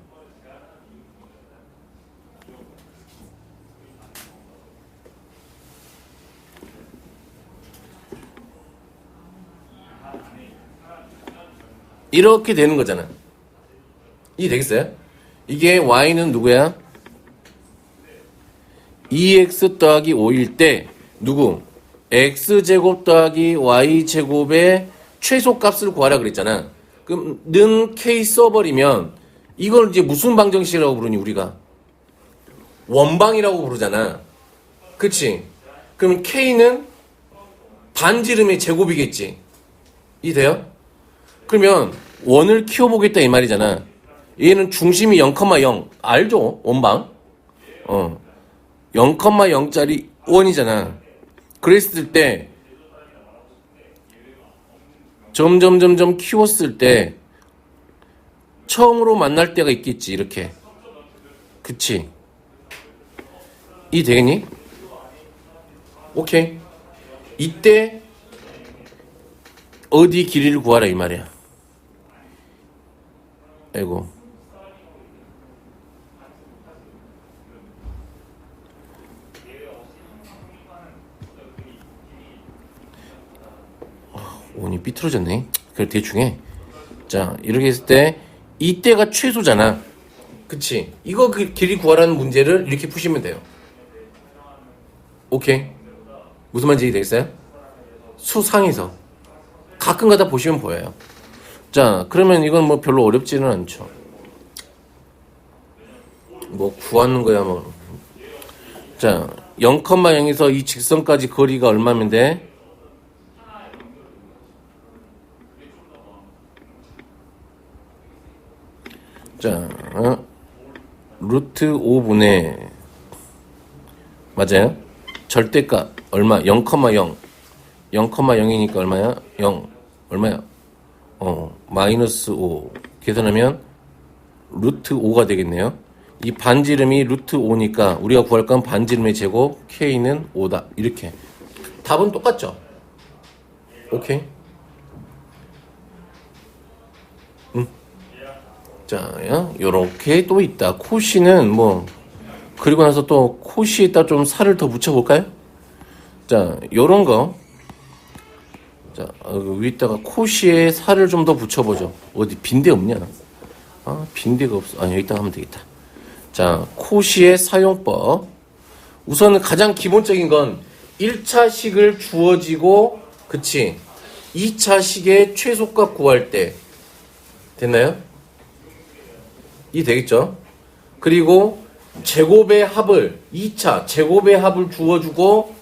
Speaker 1: 이렇게 되는 거잖아. 이해되겠어요? 이게 y는 누구야? 2x 더하기 5일 때 누구? x제곱 더하기 y제곱의 최소값을 구하라 그랬잖아. 그럼 는 k 써버리면 이걸 이제 무슨 방정식이라고 부르니 우리가? 원방이라고 부르잖아. 그치? 그럼 k는 반지름의 제곱이겠지. 이해돼요? 그러면 원을 키워보겠다 이 말이잖아. 얘는 중심이 0,0 알죠? 원방 0,0짜리 원이잖아. 그랬을 때 점점 키웠을 때 처음으로 만날 때가 있겠지. 이렇게 그치? 이 되겠니? 오케이. 이때 어디 길이를 구하라 이 말이야. 아이고. 원이 삐뚤어졌네. 그래 대충 해. 자 이렇게 했을 때 이때가 최소잖아. 그치? 이거 그 길이 구하라는 문제를 이렇게 푸시면 돼요. 오케이. 무슨 말인지 이해되겠어요? 수상에서 가끔가다 보시면 보여요. 자 그러면 이건 뭐 별로 어렵지는 않죠. 뭐 구하는 거야 뭐. 자 0,0에서 이 직선까지 거리가 얼마면 돼? 자 루트 5분의 맞아요? 절대값 얼마? 0,0 0,0이니까 얼마야? 0 얼마야? 마이너스 5 계산하면 루트 5가 되겠네요. 이 반지름이 루트 5니까 우리가 구할 건 반지름의 제곱 K는 5다. 이렇게 답은 똑같죠? 오케이. 자, 요렇게 또 있다. 코시는 뭐 그리고 나서 또 코시에다 좀 살을 더 붙여볼까요? 자, 요런 거. 자, 위에다가 코시에 살을 좀 더 붙여보죠. 어디 빈대 없냐? 빈대가 없어. 여기다가 하면 되겠다. 자, 코시의 사용법. 우선은 가장 기본적인 건 1차식을 주어지고, 그치? 2차식의 최소값 구할 때. 됐나요? 이 되겠죠? 그리고 제곱의 합을, 2차 제곱의 합을 주어주고,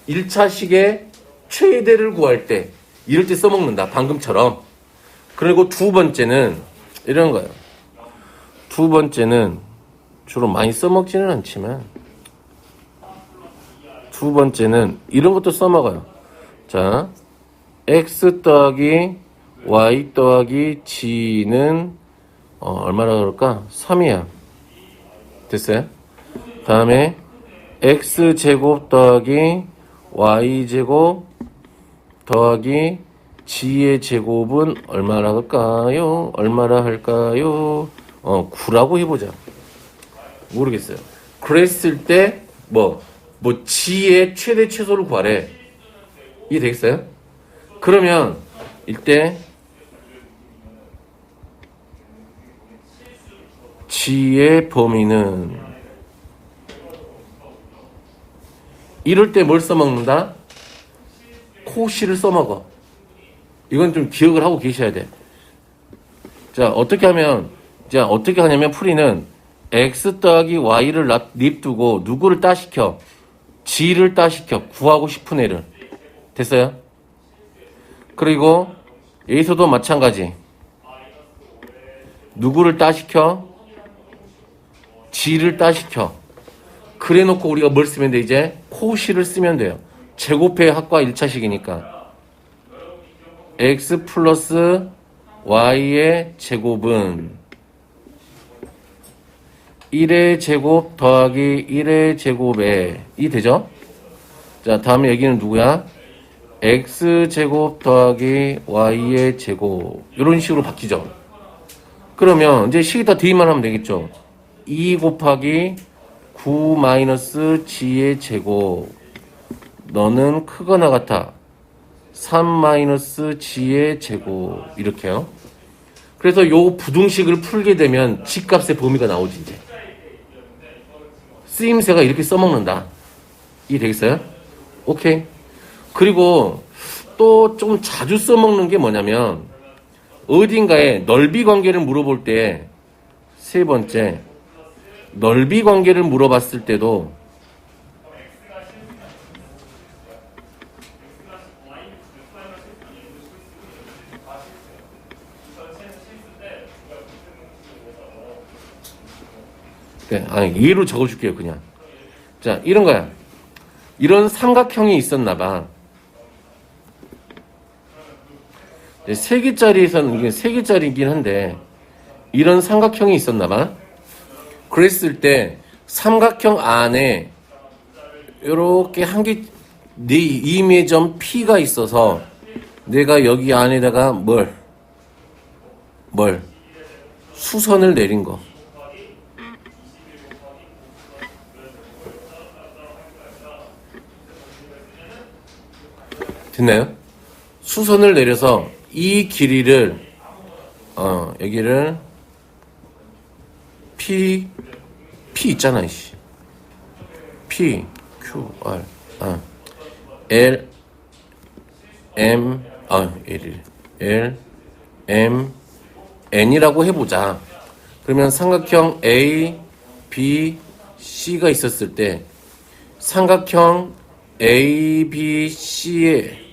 Speaker 1: 1차식의 최대를 구할 때, 이럴 때 써먹는다. 방금처럼. 그리고 두 번째는, 이런 거예요. 두 번째는, 주로 많이 써먹지는 않지만, 두 번째는, 이런 것도 써먹어요. 자, x 더하기 y 더하기 g는 얼마나 그럴까? 3이야. 됐어요? 다음에 x제곱 더하기 y제곱 더하기 g의 제곱은 얼마나 할까요? 얼마나 할까요? 9라고 해보자. 모르겠어요. 그랬을 때 g의 최대 최소를 구하래. 이해 되겠어요? 그러면 이때 g의 범위는 이럴 때 뭘 써먹는다? 코시를 써먹어. 이건 좀 기억을 하고 계셔야 돼. 자, 어떻게 하냐면 풀이는 x 더하기 y를 립두고 누구를 따시켜? g를 따시켜. 구하고 싶은 애를. 됐어요? 그리고 여기서도 마찬가지. 누구를 따시켜? g를 따시켜. 그래 놓고 우리가 뭘 쓰면 돼, 이제? 코시를 쓰면 돼요. 제곱의 합과 1차식이니까. x 플러스 y의 제곱은 1의 제곱 더하기 1의 제곱에 이 되죠? 자, 다음에 여기는 누구야? x 제곱 더하기 y의 제곱 이런 식으로 바뀌죠. 그러면 이제 식이 다 대입만 하면 되겠죠. 2 곱하기 9 마이너스 g의 제곱 너는 크거나 같아 3 마이너스 g의 제곱 이렇게요. 그래서 요 부등식을 풀게 되면 g값의 범위가 나오지. 이제 쓰임새가 이렇게 써먹는다. 이해 되겠어요? 오케이. 그리고 또 좀 자주 써먹는 게 뭐냐면 어딘가에 넓이 관계를 물어볼 때 세 번째 넓이 관계를 물어봤을 때도 예로 적어줄게요, 그냥. 자, 이런 거야. 이런 삼각형이 있었나봐. 세 개짜리에서는, 이게 세 개짜리이긴 한데, 이런 삼각형이 있었나봐. 그랬을 때, 삼각형 안에, 요렇게 한 개, 네 임의점 P가 있어서, 내가 여기 안에다가 수선을 내린 거. 됐나요? 수선을 내려서 이 길이를 여기를 P 있잖아, 이씨. P Q R L M L M N이라고 해보자. 그러면 삼각형 A, B, C가 있었을 때 삼각형 A, B, C의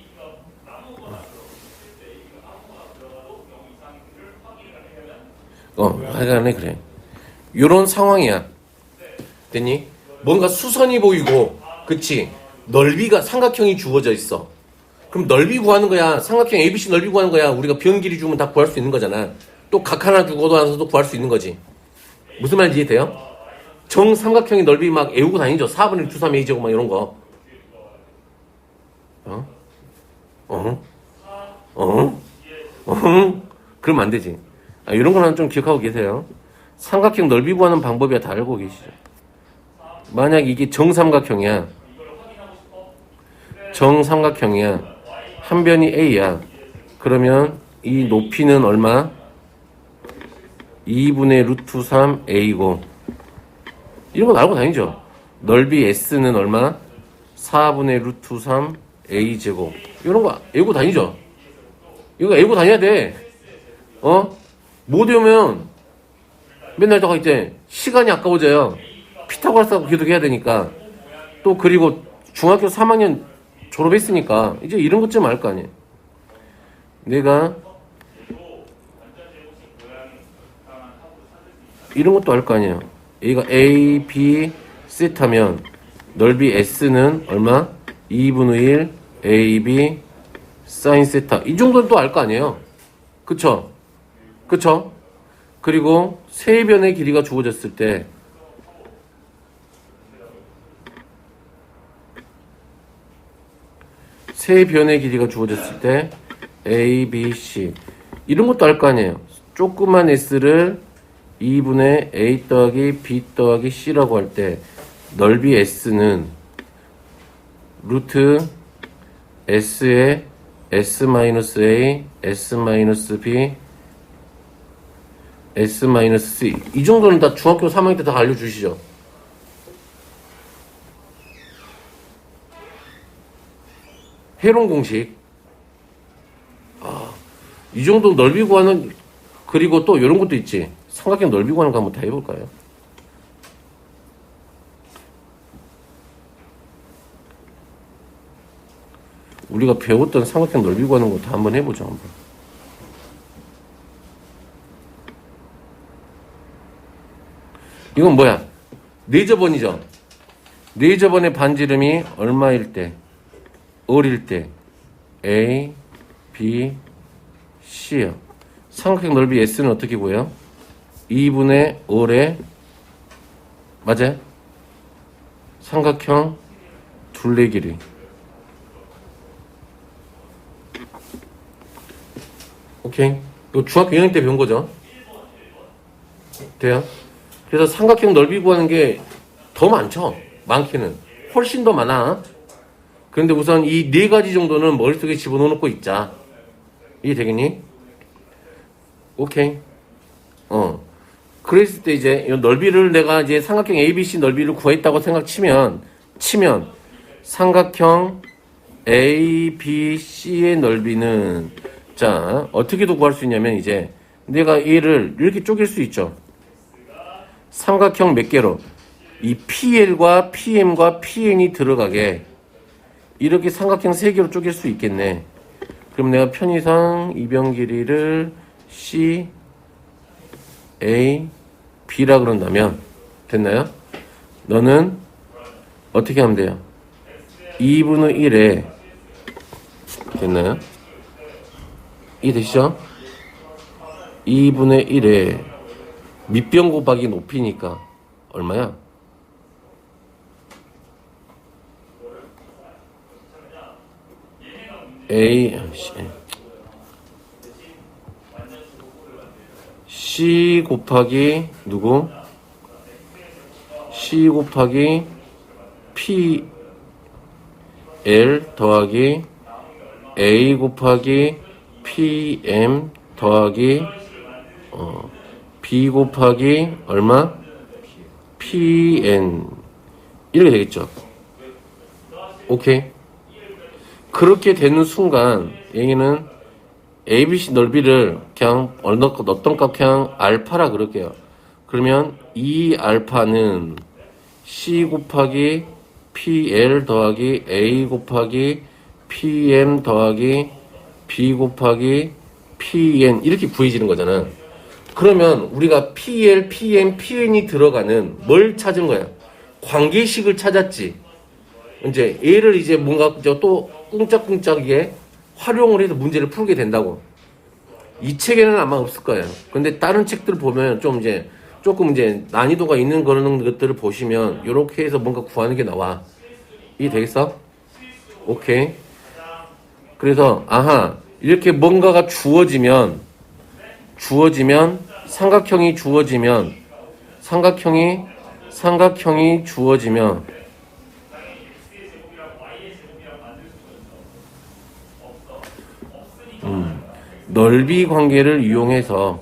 Speaker 1: 하여간에 그래. 요런 상황이야. 됐니? 뭔가 수선이 보이고, 그치? 넓이가, 삼각형이 주어져 있어. 그럼 넓이 구하는 거야. 삼각형 ABC 넓이 구하는 거야. 우리가 변 길이 주면 다 구할 수 있는 거잖아. 또 각 하나 두고도 나서도 구할 수 있는 거지. 무슨 말인지 이해돼요? 정삼각형의 넓이 막 애우고 다니죠. 4분의 1, 2, 3, A제곱 막 이런 거. 그러면 안 되지. 이런 거는 좀 기억하고 계세요. 삼각형 넓이 구하는 방법이야 다 알고 계시죠. 만약 이게 정삼각형이야. 한 변이 A야. 그러면 이 높이는 얼마? 2분의 루트 3 A고. 이런 건 알고 다니죠. 넓이 S는 얼마? 4분의 루트 3 A제곱. 이런 거 외우고 다니죠. 이거 외우고 다녀야 돼. 못 외우면 맨날 저거 이제 시간이 아까워져요. 피타고라스하고 계속해야 되니까. 또 그리고 중학교 3학년 졸업했으니까 이제 이런 것 좀 알 거 아니에요. 내가 이런 것도 알 거 아니에요. A가 A, B, 세타면 넓이 S는 얼마? 2분의 1 A, B 사인 세타. 이 정도는 또 알 거 아니에요. 그쵸? 그쵸? 그리고 세 변의 길이가 주어졌을 때 세 변의 길이가 주어졌을 때 A, B, C 이런 것도 알 거 아니에요. 조그만 s를 2분의 A 더하기 B 더하기 C라고 할 때 넓이 S는 루트 S의 S-A, S-B, S-C 이 정도는 다 중학교 3학년 때 다 알려주시죠. 회론 공식. 이 정도 넓이 구하는, 그리고 또 이런 것도 있지. 삼각형 넓이 구하는 거 한번 다 해볼까요? 우리가 배웠던 삼각형 넓이 구하는 거 다 한번 해보죠, 한번. 이건 뭐야? 네저번이죠? 네저번의 반지름이 얼마일 때? 어릴 때 A, B, C요. 삼각형 넓이 S는 어떻게 구해요? 2분의 5의 맞아요? 삼각형 둘레 길이. 오케이. 이거 중학교 2학년 때 배운 거죠? 돼요? 그래서 삼각형 넓이 구하는 게 더 많죠? 많기는. 훨씬 더 많아. 그런데 우선 이 네 가지 정도는 머릿속에 집어넣고 있자. 이해되겠니? 오케이. 그랬을 때 이제 이 넓이를 내가 이제 삼각형 ABC 넓이를 구했다고 치면 삼각형 ABC의 넓이는 자, 어떻게도 구할 수 있냐면 이제 내가 얘를 이렇게 쪼갤 수 있죠. 삼각형 몇 개로? 이 PL과 PM과 PN이 들어가게 이렇게 삼각형 3개로 쪼갤 수 있겠네. 그럼 내가 편의상 이변 길이를 C, A, B라 그런다면 됐나요? 너는 어떻게 하면 돼요? 2분의 1에 됐나요? 이 되시죠? 2분의 1에 밑변 곱하기 높이니까 얼마야? C 곱하기 누구? C 곱하기 PL 더하기 A 곱하기 PM 더하기 B 곱하기 얼마? PN 이렇게 되겠죠. 오케이. 그렇게 되는 순간 얘기는 ABC 넓이를 그냥 어떤 값 그냥 알파라 그럴게요. 그러면 이 알파는 C 곱하기 PL 더하기 A 곱하기 PM 더하기 B 곱하기 PN 이렇게 구해지는 거잖아. 그러면 우리가 PL, PM, PN이 들어가는 뭘 찾은 거야? 관계식을 찾았지. 이제 얘를 이제 뭔가 또 꿍짝꿍짝하게 활용을 해서 문제를 풀게 된다고. 이 책에는 아마 없을 거예요. 근데 다른 책들을 보면 좀 이제 조금 이제 난이도가 있는 그런 것들을 보시면 이렇게 해서 뭔가 구하는 게 나와. 이해 되겠어? 오케이. 그래서 이렇게 뭔가가 주어지면 삼각형이 주어지면 넓이 관계를 이용해서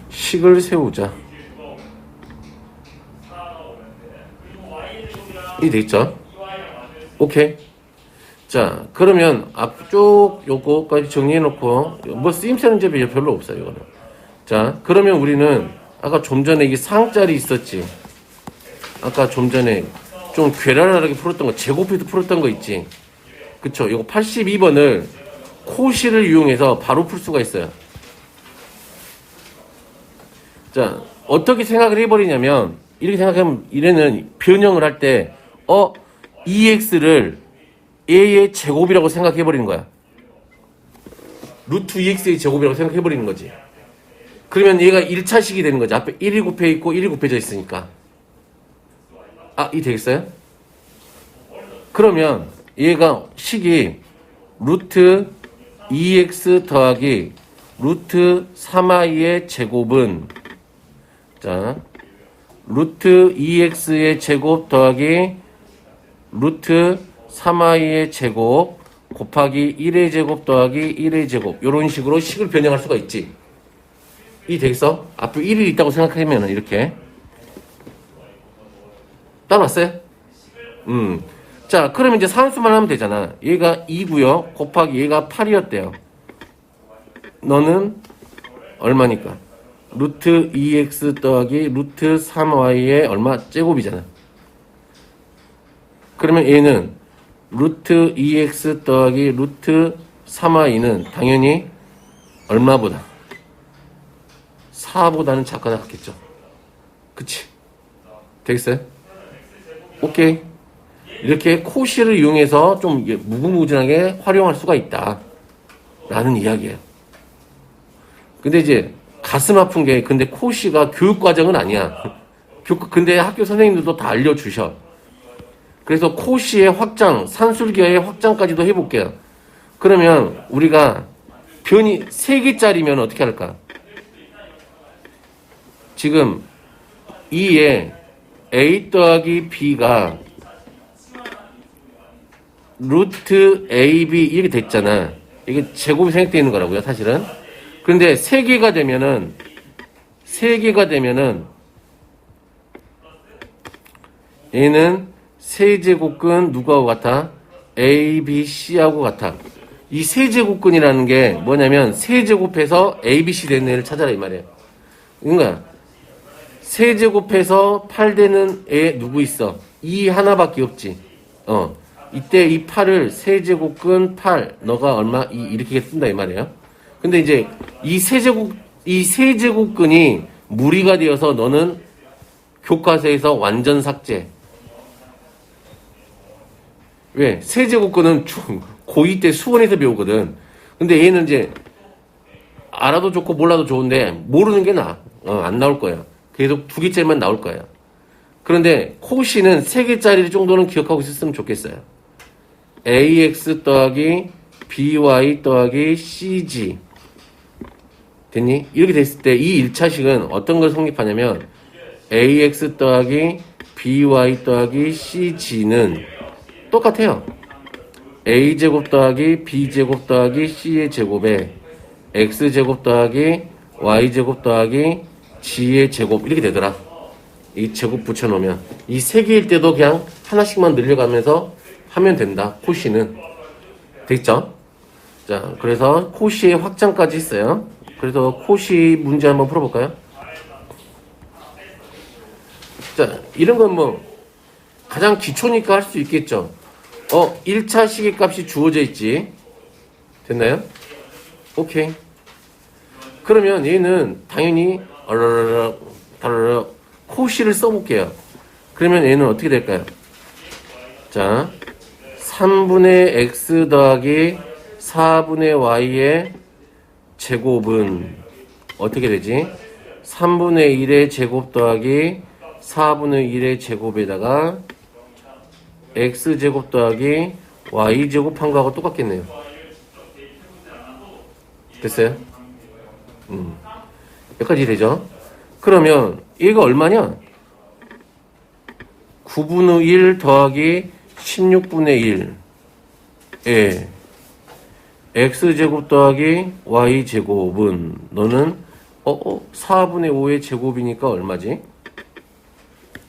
Speaker 1: 식을 세우자. 이 되겠죠? 오케이. 자, 그러면 앞쪽 요거까지 정리해놓고 뭐 쓰임새는 이제 별로 없어요. 이거는. 자, 그러면 우리는 아까 좀 전에 이게 상짜리 있었지. 아까 좀 전에 좀 괴랄하게 풀었던 거, 제곱해서 풀었던 거 있지. 그쵸? 이거 82번을 코시를 이용해서 바로 풀 수가 있어요. 자, 어떻게 생각을 해버리냐면, 이렇게 생각하면, 이래는 변형을 할 때 EX를 A의 제곱이라고 생각해버리는 거야. 루트 EX의 제곱이라고 생각해버리는 거지. 그러면 얘가 1차식이 되는 거지. 앞에 1이 곱해 있고 1이 곱해져 있으니까. 이 되겠어요? 그러면 얘가 식이 루트 2x 더하기 루트 3i의 제곱은 자 루트 2x의 제곱 더하기 루트 3i의 제곱 곱하기 1의 제곱 더하기 1의 제곱 이런 식으로 식을 변형할 수가 있지. 이 되겠어? 앞에 1이 있다고 생각하면 이렇게 따라왔어요? 자 그러면 이제 산수만 하면 되잖아. 얘가 2고요 곱하기 얘가 8이었대요. 너는 얼마니까? 루트 2x 더하기 루트 3y의 얼마? 제곱이잖아. 그러면 얘는 루트 2x 더하기 루트 3y는 당연히 얼마보다? 4보다는 작거나 같겠죠. 그치? 되겠어요? 오케이. 이렇게 코시를 이용해서 좀 무궁무진하게 활용할 수가 있다. 라는 이야기예요. 근데 이제 가슴 아픈 게 근데 코시가 교육과정은 아니야. 근데 학교 선생님들도 다 알려주셔. 그래서 코시의 확장, 산술기하의 확장까지도 해볼게요. 그러면 우리가 변이 3개짜리면 어떻게 할까? 지금 2에 a 더하기 b가 루트 ab 이렇게 됐잖아. 이게 제곱이 생략되어 있는 거라고요, 사실은. 그런데 3개가 되면은 얘는 세제곱근 누구하고 같아? a, b, c하고 같아. 이 세제곱근이라는 게 뭐냐면 세제곱해서 a, b, c 되는 애를 찾아라 이 말이에요. 그러니까 세제곱해서 8 되는 애 누구 있어? 2 하나밖에 없지. 이때 이 8을 세제곱근 8 너가 얼마? 2 이렇게 쓴다 이 말이에요. 근데 이제 이 세제곱근이 무리가 되어서 너는 교과서에서 완전 삭제. 왜? 세제곱근은 고2 때 수원에서 배우거든. 근데 얘는 이제 알아도 좋고 몰라도 좋은데 모르는 게 나아. 안 나올 거야. 계속 2개짜리만 나올 거야. 그런데 코시는 3개짜리 정도는 기억하고 있었으면 좋겠어요. ax 더하기 by 더하기 cg 됐니? 이렇게 됐을 때 이 1차식은 어떤 걸 성립하냐면 ax 더하기 by 더하기 cg는 똑같아요. a제곱 더하기 b제곱 더하기 c의 제곱에 x제곱 더하기 y제곱 더하기 g의 제곱 이렇게 되더라. 이 제곱 붙여놓으면 이 3개일 때도 그냥 하나씩만 늘려가면서 하면 된다. 코시는 됐죠? 자, 그래서 코시의 확장까지 있어요. 그래서 코시 문제 한번 풀어볼까요? 자, 이런 건 뭐 가장 기초니까 할 수 있겠죠. 1차 시계값이 주어져 있지. 됐나요? 오케이. 그러면 얘는 당연히 코시를 써볼게요. 그러면 얘는 어떻게 될까요? 자, 3분의 x 더하기 4분의 y의 제곱은 어떻게 되지? 3분의 1의 제곱 더하기 4분의 1의 제곱에다가 x제곱 더하기 y제곱한 거하고 똑같겠네요. 됐어요? 여기까지 되죠? 그러면 얘가 얼마냐? 9분의 1 더하기 16분의 1 예. x제곱 더하기 y제곱은 너는 4분의 5의 제곱이니까 얼마지?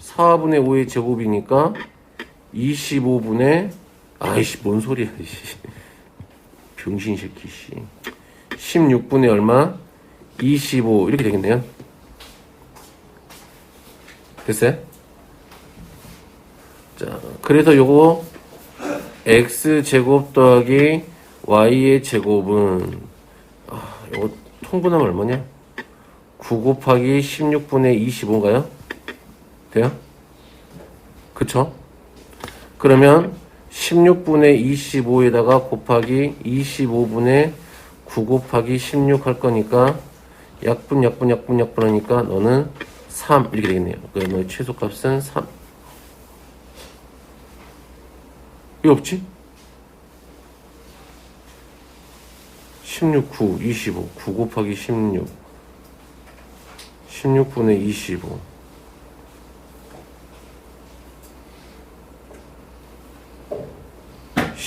Speaker 1: 4분의 5의 제곱이니까 25분의 아이씨 뭔 소리야 이씨. 병신 새끼 씨. 16분의 얼마? 25 이렇게 되겠네요. 됐어요? 자, 그래서 요거 x제곱 더하기 y의 제곱은 요거 통분하면 얼마냐? 9 곱하기 16분의 25인가요? 돼요? 그쵸? 그러면 16분의 25에다가 곱하기 25분의 9 곱하기 16 할 거니까 약분 하니까 너는 3 이렇게 되겠네요. 그럼 너의 최소값은 3. 왜 없지? 16, 9, 25. 9 곱하기 16. 16분의 25.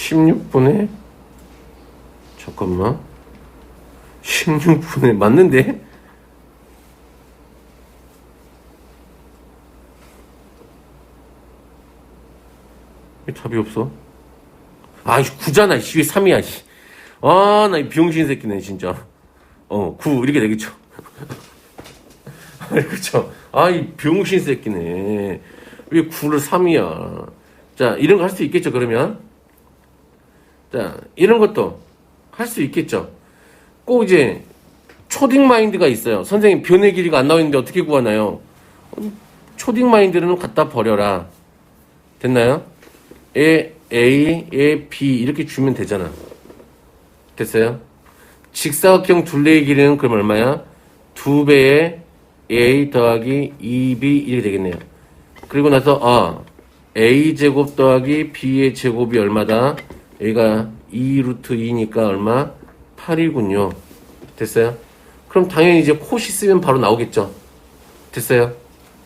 Speaker 1: 16분의 잠깐만. 16분의 맞는데? 왜 답이 없어? 아, 9잖아. 왜 3이야? 아, 나 이 비용신 새끼네, 진짜. 9 이렇게 되겠죠. 그쵸? 아, 이 비용신 새끼네. 왜 9를 3이야? 자, 이런 거 할 수 있겠죠, 그러면? 자, 이런 것도 할 수 있겠죠. 꼭 이제 초딩 마인드가 있어요. 선생님, 변의 길이가 안 나오는데 어떻게 구하나요? 초딩 마인드는 갖다 버려라. 됐나요? A, B 이렇게 주면 되잖아. 됐어요? 직사각형 둘레의 길이는 그럼 얼마야? 2배의 A 더하기 2B 이렇게 되겠네요. 그리고 나서 A제곱 더하기 B의 제곱이 얼마다? A가 2루트 2니까 얼마? 8이군요. 됐어요? 그럼 당연히 이제 코시 쓰면 바로 나오겠죠. 됐어요?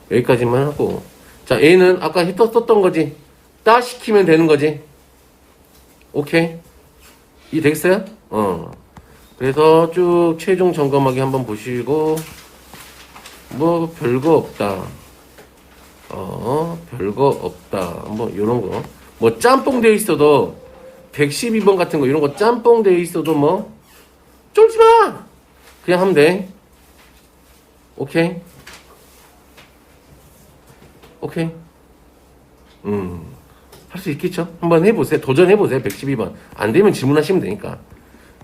Speaker 1: 여기까지만 하고. 자, A는 아까 썼던 거지. 따 시키면 되는 거지. 오케이? 이 되겠어요? 그래서 쭉 최종 점검하기 한번 보시고, 뭐, 별거 없다. 별거 없다. 뭐, 요런 거. 뭐, 짬뽕 되어 있어도, 112번 같은 거, 이런 거 짬뽕 되어 있어도 뭐, 쫄지 마! 그냥 하면 돼. 오케이? 오케이? 할 수 있겠죠? 한번 해보세요. 도전해보세요. 112번. 안 되면 질문하시면 되니까.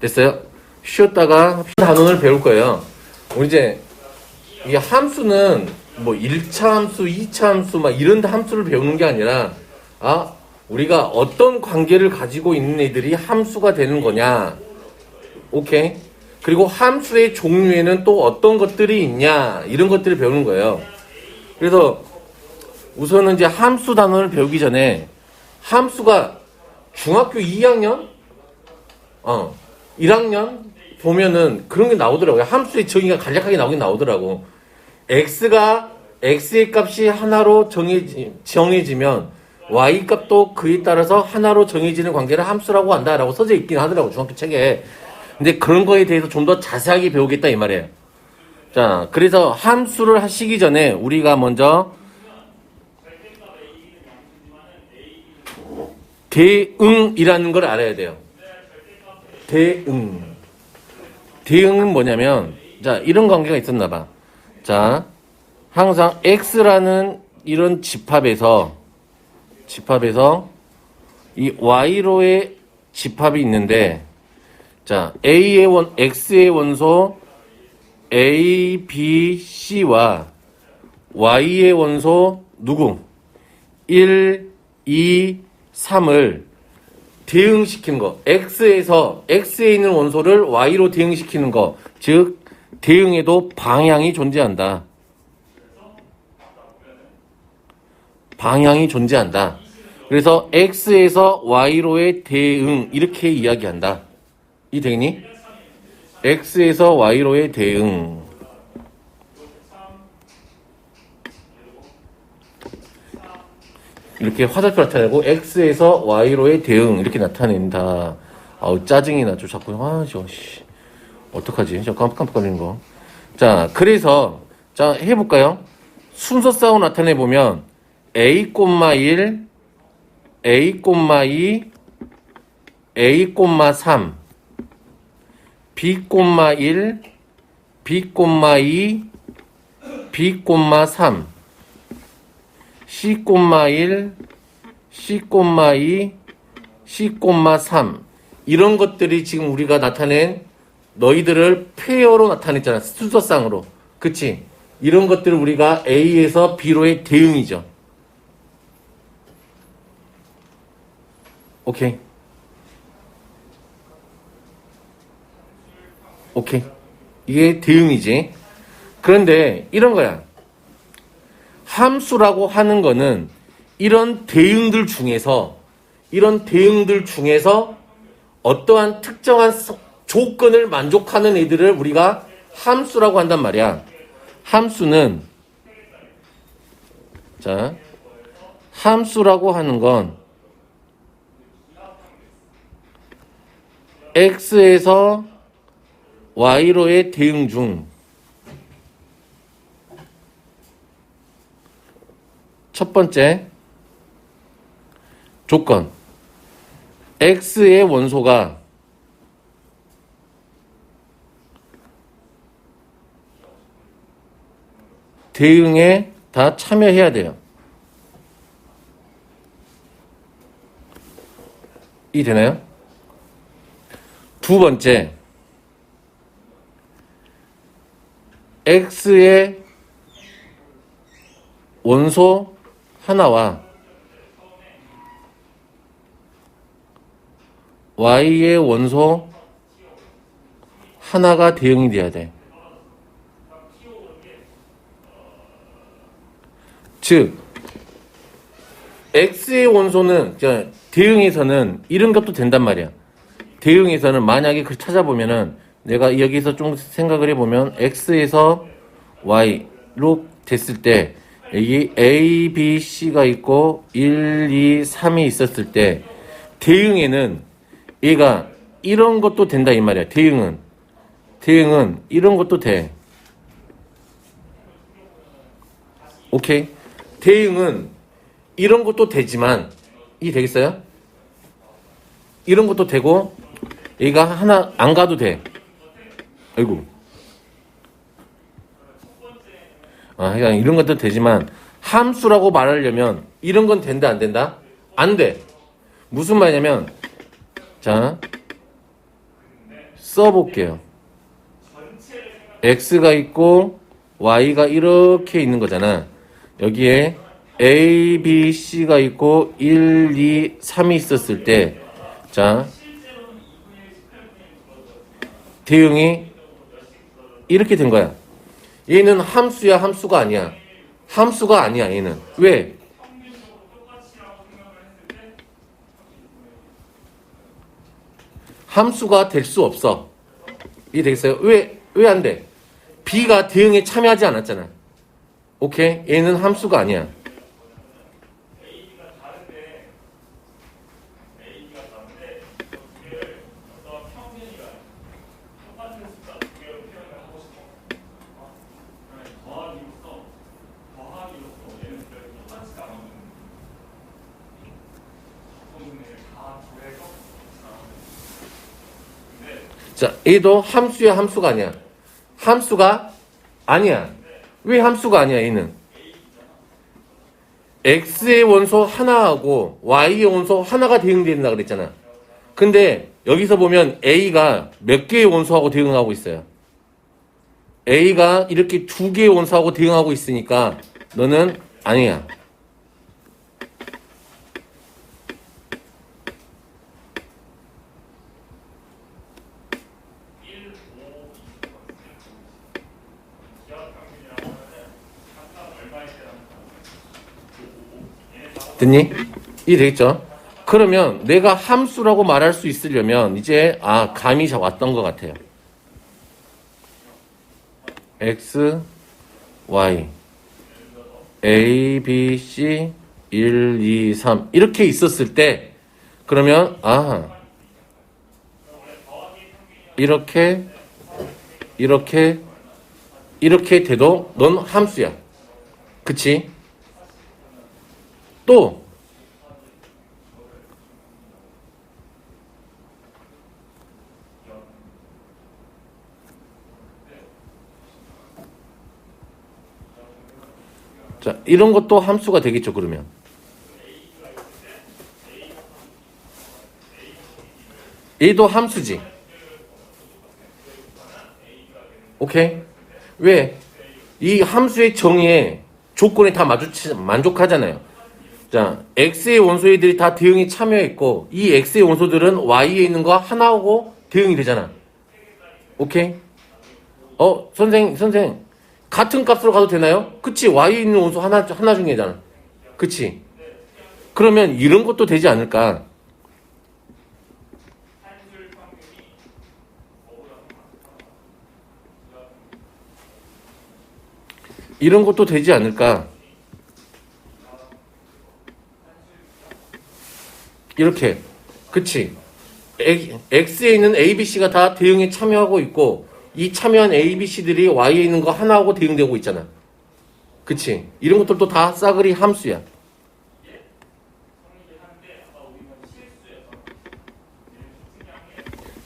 Speaker 1: 됐어요? 쉬었다가 단원을 배울 거예요. 우리 이제, 이 함수는 뭐 1차 함수, 2차 함수 막 이런 함수를 배우는 게 아니라, 우리가 어떤 관계를 가지고 있는 애들이 함수가 되는 거냐. 오케이? 그리고 함수의 종류에는 또 어떤 것들이 있냐. 이런 것들을 배우는 거예요. 그래서 우선은 이제 함수 단원을 배우기 전에 함수가 중학교 2학년? 1학년? 보면은 그런 게 나오더라고요. 함수의 정의가 간략하게 나오긴 나오더라고. x의 값이 하나로 정해지면 y 값도 그에 따라서 하나로 정해지는 관계를 함수라고 한다라고 써져 있긴 하더라고, 중학교 책에. 근데 그런 거에 대해서 좀 더 자세하게 배우겠다 이 말이에요. 자, 그래서 함수를 하시기 전에 우리가 먼저 대응이라는 걸 알아야 돼요. 대응은 뭐냐면, 자, 이런 관계가 있었나 봐. 자, 항상 x라는 이런 집합에서 이 y로의 집합이 있는데, 자, x의 원소 a, b, c와 y의 원소 누구? 1, 2, 3을 대응시키는 거. x에 있는 원소를 y로 대응시키는 거. 즉, 대응에도 방향이 존재한다. 방향이 존재한다. 그래서 x에서 y로의 대응 이렇게 이야기한다. 이 되겠니? x에서 y로의 대응. 이렇게 화살표 나타내고 x에서 y로의 대응 이렇게 나타낸다. 아우 짜증이 나죠. 자꾸 어떡하지? 저 깜빡거리는 거. 자, 그래서 자 해볼까요? 순서쌍으로 나타내 보면 a, 1, a, 2, a, 3, b, 1, b, 2, b, 3, c, 1, c, 2, c, 3 이런 것들이 지금 우리가 나타낸 너희들을 페어로 나타냈잖아. 순서쌍으로. 그치? 이런 것들을 우리가 A에서 B로의 대응이죠. 오케이. 오케이. 이게 대응이지. 그런데 이런 거야. 함수라고 하는 거는 이런 대응들 중에서 어떠한 특정한 조건을 만족하는 애들을 우리가 함수라고 한단 말이야. 함수는 자, 함수라고 하는 건 x에서 y로의 대응 중 첫 번째 조건, x의 원소가 대응에 다 참여해야 돼요. 이 되나요? 두 번째, x의 원소 하나와 y의 원소 하나가 대응이 돼야 돼. 즉, x의 원소는 대응에서는 이런 것도 된단 말이야. 대응에서는 만약에 그걸 찾아보면은 내가 여기서 좀 생각을 해보면 x에서 y로 됐을 때 여기 A, B, C가 있고 1, 2, 3이 있었을 때 대응에는 얘가 이런 것도 된다 이 말이야. 대응은 이런 것도 돼. 오케이? 대응은 이런 것도 되지만 이 되겠어요? 이런 것도 되고 얘가 하나 안 가도 돼. 아이고. 그냥 이런 것도 되지만 함수라고 말하려면 이런 건 된다 안 된다? 안 돼. 무슨 말이냐면 자 써볼게요. x가 있고 y가 이렇게 있는 거잖아. 여기에 a, b, c가 있고 1, 2, 3이 있었을 때 자 대응이 이렇게 된 거야. 얘는 함수야, 함수가 아니야? 함수가 아니야, 얘는. 왜? 함수가 될 수 없어. 이해 되겠어요? 왜 안 돼? B가 대응에 참여하지 않았잖아. 오케이? 얘는 함수가 아니야. 자, 얘도 함수야, 함수가 아니야? 함수가 아니야. 왜 함수가 아니야, 얘는? x의 원소 하나하고 y의 원소 하나가 대응된다 그랬잖아. 근데 여기서 보면 a가 몇 개의 원소하고 대응하고 있어요? a가 이렇게 두 개의 원소하고 대응하고 있으니까 너는 아니야. 됐니? 이해되겠죠? 그러면 내가 함수라고 말할 수 있으려면 이제 감이 왔던 것 같아요. x, y, a, b, c, 1, 2, 3 이렇게 있었을 때 그러면 이렇게 돼도 넌 함수야. 그치? 또 자, 이런 것도 함수가 되겠죠, 그러면. 얘도 함수지. 오케이? 왜? 이 함수의 정의에 조건에 다 만족하잖아요. 자, X의 원소애들이 다 대응에 참여했고, 이 X의 원소들은 Y에 있는 거 하나하고 대응이 되잖아. 오케이? 선생, 같은 값으로 가도 되나요? 그치, Y에 있는 원소 하나 중에잖아. 그치? 그러면 이런 것도 되지 않을까? 이런 것도 되지 않을까? 이렇게. 그치? X에 있는 A, B, C가 다 대응에 참여하고 있고, 이 참여한 A, B, C들이 Y에 있는 거 하나하고 대응되고 있잖아. 그치? 이런 것들도 다 싸그리 함수야.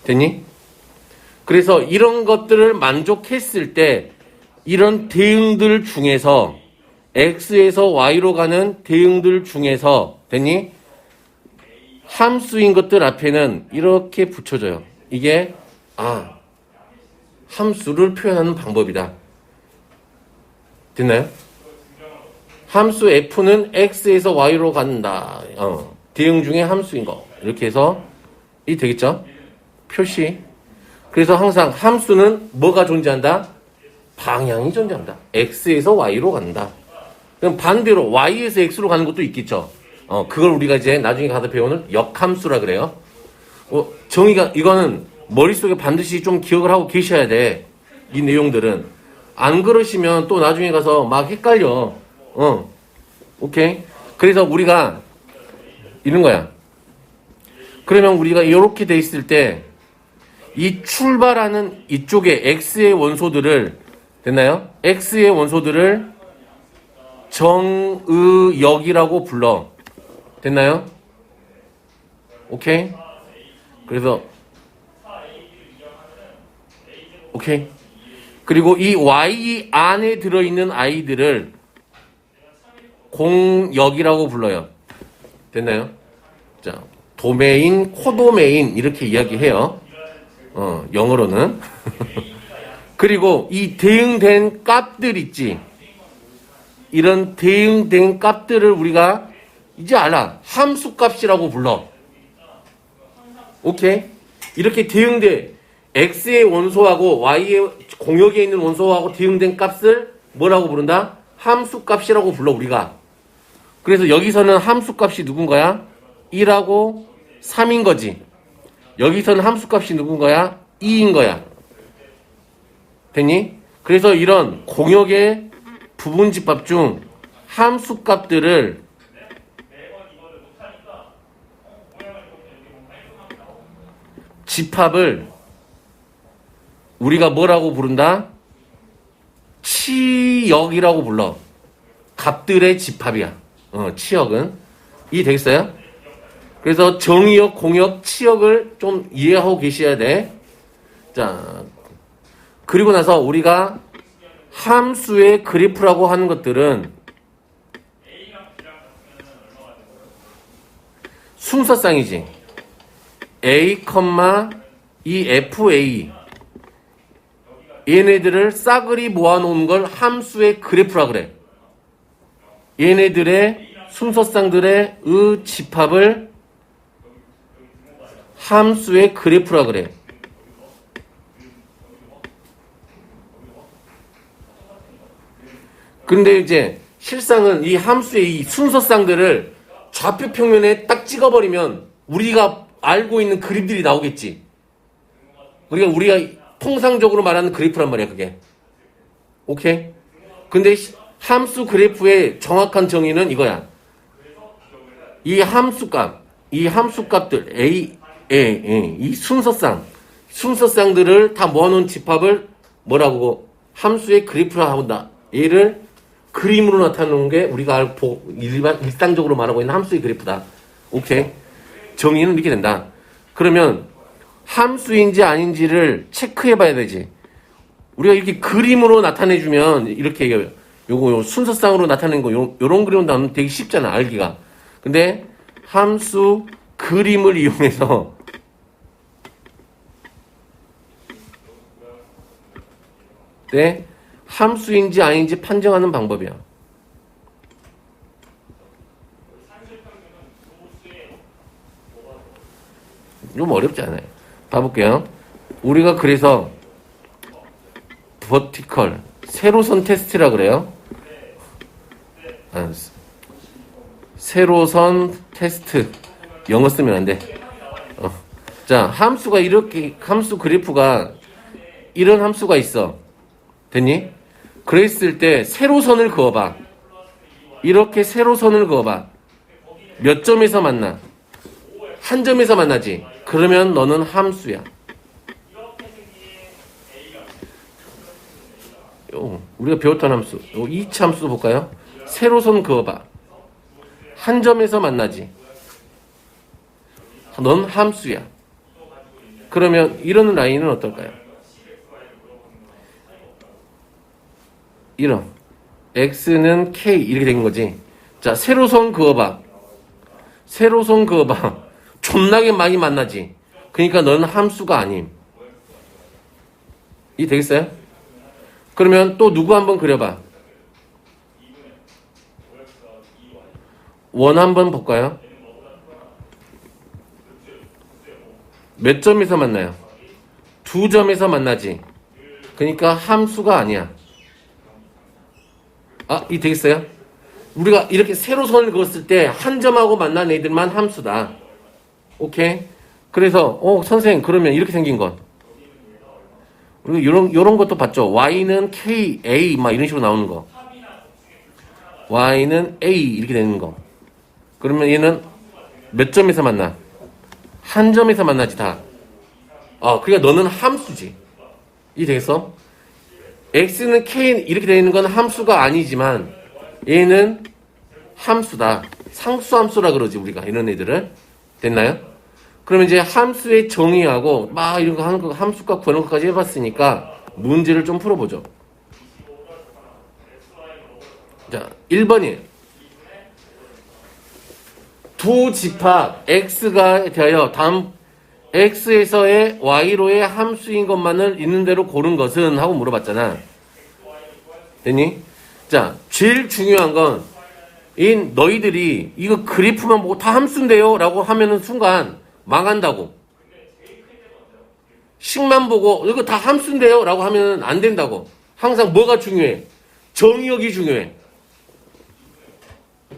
Speaker 1: 됐니? 그래서 이런 것들을 만족했을 때, 이런 대응들 중에서, X에서 Y로 가는 대응들 중에서, 됐니? 함수인 것들 앞에는 이렇게 붙여줘요. 이게 함수를 표현하는 방법이다. 됐나요? 함수 F는 X에서 Y로 간다. 대응 중에 함수인 거. 이렇게 해서 이 되겠죠? 표시. 그래서 항상 함수는 뭐가 존재한다? 방향이 존재한다. X에서 Y로 간다. 그럼 반대로 Y에서 X로 가는 것도 있겠죠? 그걸 우리가 이제 나중에 가서 배우는 역함수라 그래요. 정의가, 이거는 머릿속에 반드시 좀 기억을 하고 계셔야 돼. 이 내용들은. 안 그러시면 또 나중에 가서 막 헷갈려. 오케이? 그래서 우리가 이런 거야. 그러면 우리가 이렇게 돼 있을 때, 이 출발하는 이쪽에 X의 원소들을, 됐나요? X의 원소들을 정의역이라고 불러. 됐나요? 오케이? 그래서 오케이? 그리고 이 Y 안에 들어있는 아이들을 공역이라고 불러요. 됐나요? 자, 도메인, 코도메인 이렇게 이야기해요. 영어로는. 그리고 이 대응된 값들 있지. 이런 대응된 값들을 우리가 이제 알아. 함수값이라고 불러. 오케이? 이렇게 대응돼. X의 원소하고 Y의 공역에 있는 원소하고 대응된 값을 뭐라고 부른다? 함수값이라고 불러, 우리가. 그래서 여기서는 함수값이 누군 거야? 1하고 3인 거지. 여기서는 함수값이 누군 거야? 2인 거야. 됐니? 그래서 이런 공역의 부분집합 중 함수값들을 집합을 우리가 뭐라고 부른다? 치역이라고 불러. 값들의 집합이야. 치역은. 이 되겠어요? 그래서 정의역, 공역, 치역을 좀 이해하고 계셔야 돼. 자, 그리고 나서 우리가 함수의 그래프라고 하는 것들은 순서쌍이지. A, 이 FA 얘네들을 싸그리 모아놓은 걸 함수의 그래프라 그래. 얘네들의 순서쌍들의 집합을 함수의 그래프라 그래. 근데 이제 실상은 이 함수의 이 순서쌍들을 좌표 평면에 딱 찍어버리면 우리가 알고 있는 그림들이 나오겠지. 우리가 통상적으로 말하는 그래프란 말이야, 그게. 오케이? 근데 함수 그래프의 정확한 정의는 이거야. 이 함수값들, 이 순서쌍들을 다 모아놓은 집합을 뭐라고 함수의 그래프라 한다. 얘를 그림으로 나타내는 게 우리가 일상적으로 말하고 있는 함수의 그래프다. 오케이? 정의는 이렇게 된다. 그러면 함수인지 아닌지를 체크해 봐야 되지. 우리가 이렇게 그림으로 나타내주면 이렇게 요거 순서쌍으로 나타내는 거 요런 그림 나오면 되게 쉽잖아, 알기가. 근데 함수 그림을 이용해서 함수인지 아닌지 판정하는 방법이야. 가볼게요. 우리가 그래서 버티컬 세로선 테스트라 그래요. 세로선 테스트 영어 쓰면 안 돼. 자, 함수가 이렇게 함수 그래프가 이런 함수가 있어. 됐니? 그랬을 때 세로선을 그어봐. 이렇게 세로선을 그어봐. 몇 점에서 만나? 한 점에서 만나지. 그러면 너는 함수야. 우리가 배웠던 함수. 이 함수 볼까요? 세로선 그어봐. 한 점에서 만나지. 넌 함수야. 그러면 이런 라인은 어떨까요? 이런. x는 k 이렇게 된 거지. 자, 세로선 그어봐. 세로선 그어봐. 존나게 많이 만나지. 그러니까 너는 함수가 아님. 이 되겠어요? 그러면 또 누구 한번 그려봐. 원 한번 볼까요? 몇 점에서 만나요? 두 점에서 만나지. 그러니까 함수가 아니야. 이 되겠어요? 우리가 이렇게 세로선을 그었을 때 한 점하고 만난 애들만 함수다. 오케이? 그래서 선생님 그러면 이렇게 생긴 것. 그리고 요런 것도 봤죠. y는 k, a 막 이런 식으로 나오는 거. y는 a 이렇게 되는 거. 그러면 얘는 몇 점에서 만나? 한 점에서 만나지 다. 그러니까 너는 함수지. 이 되겠어? x는 k 이렇게 되는 건 함수가 아니지만 얘는 함수다. 상수함수라 그러지 우리가 이런 애들을. 됐나요? 그러면 이제 함수의 정의하고 막 이런 거 하는 거 함수값 구하는 것까지 해봤으니까 문제를 좀 풀어보죠. 자, 1번이에요. 두 집합 x가 되어 다음 x에서의 y로의 함수인 것만을 있는 대로 고른 것은 하고 물어봤잖아. 됐니? 자, 제일 중요한 건 너희들이 이거 그래프만 보고 다 함수인데요 라고 하면은 순간 망한다고. 식만 보고 이거 다 함수인데요 라고 하면은 안 된다고. 항상 뭐가 중요해? 정의역이 중요해.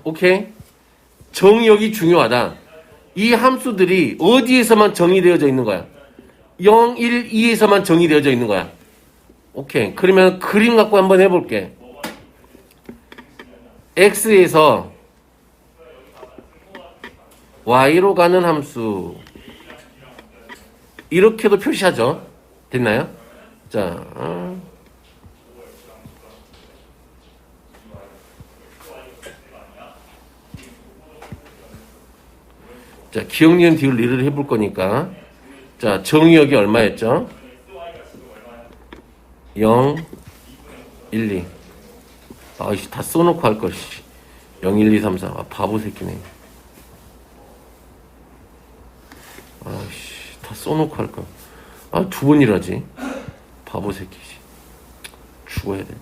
Speaker 1: 오케이? 정의역이 중요하다. 이 함수들이 어디에서만 정의되어져 있는 거야? 0, 1, 2에서만 정의되어져 있는 거야. 오케이. 그러면 그림 갖고 한번 해볼게. x에서 y로 가는 함수 이렇게도 표시하죠. 됐나요? 자, 자, 기억, 니은, 디귿, 리를 해볼 거니까. 자, 정의역이 얼마였죠? 0, 1, 2. 아이씨, 다 써놓고 할 걸, 씨. 0, 1, 2, 3, 4. 바보 새끼네. 아이씨, 다 써놓고 할 걸. 두 번이라지. 바보 새끼, 씨. 죽어야 돼.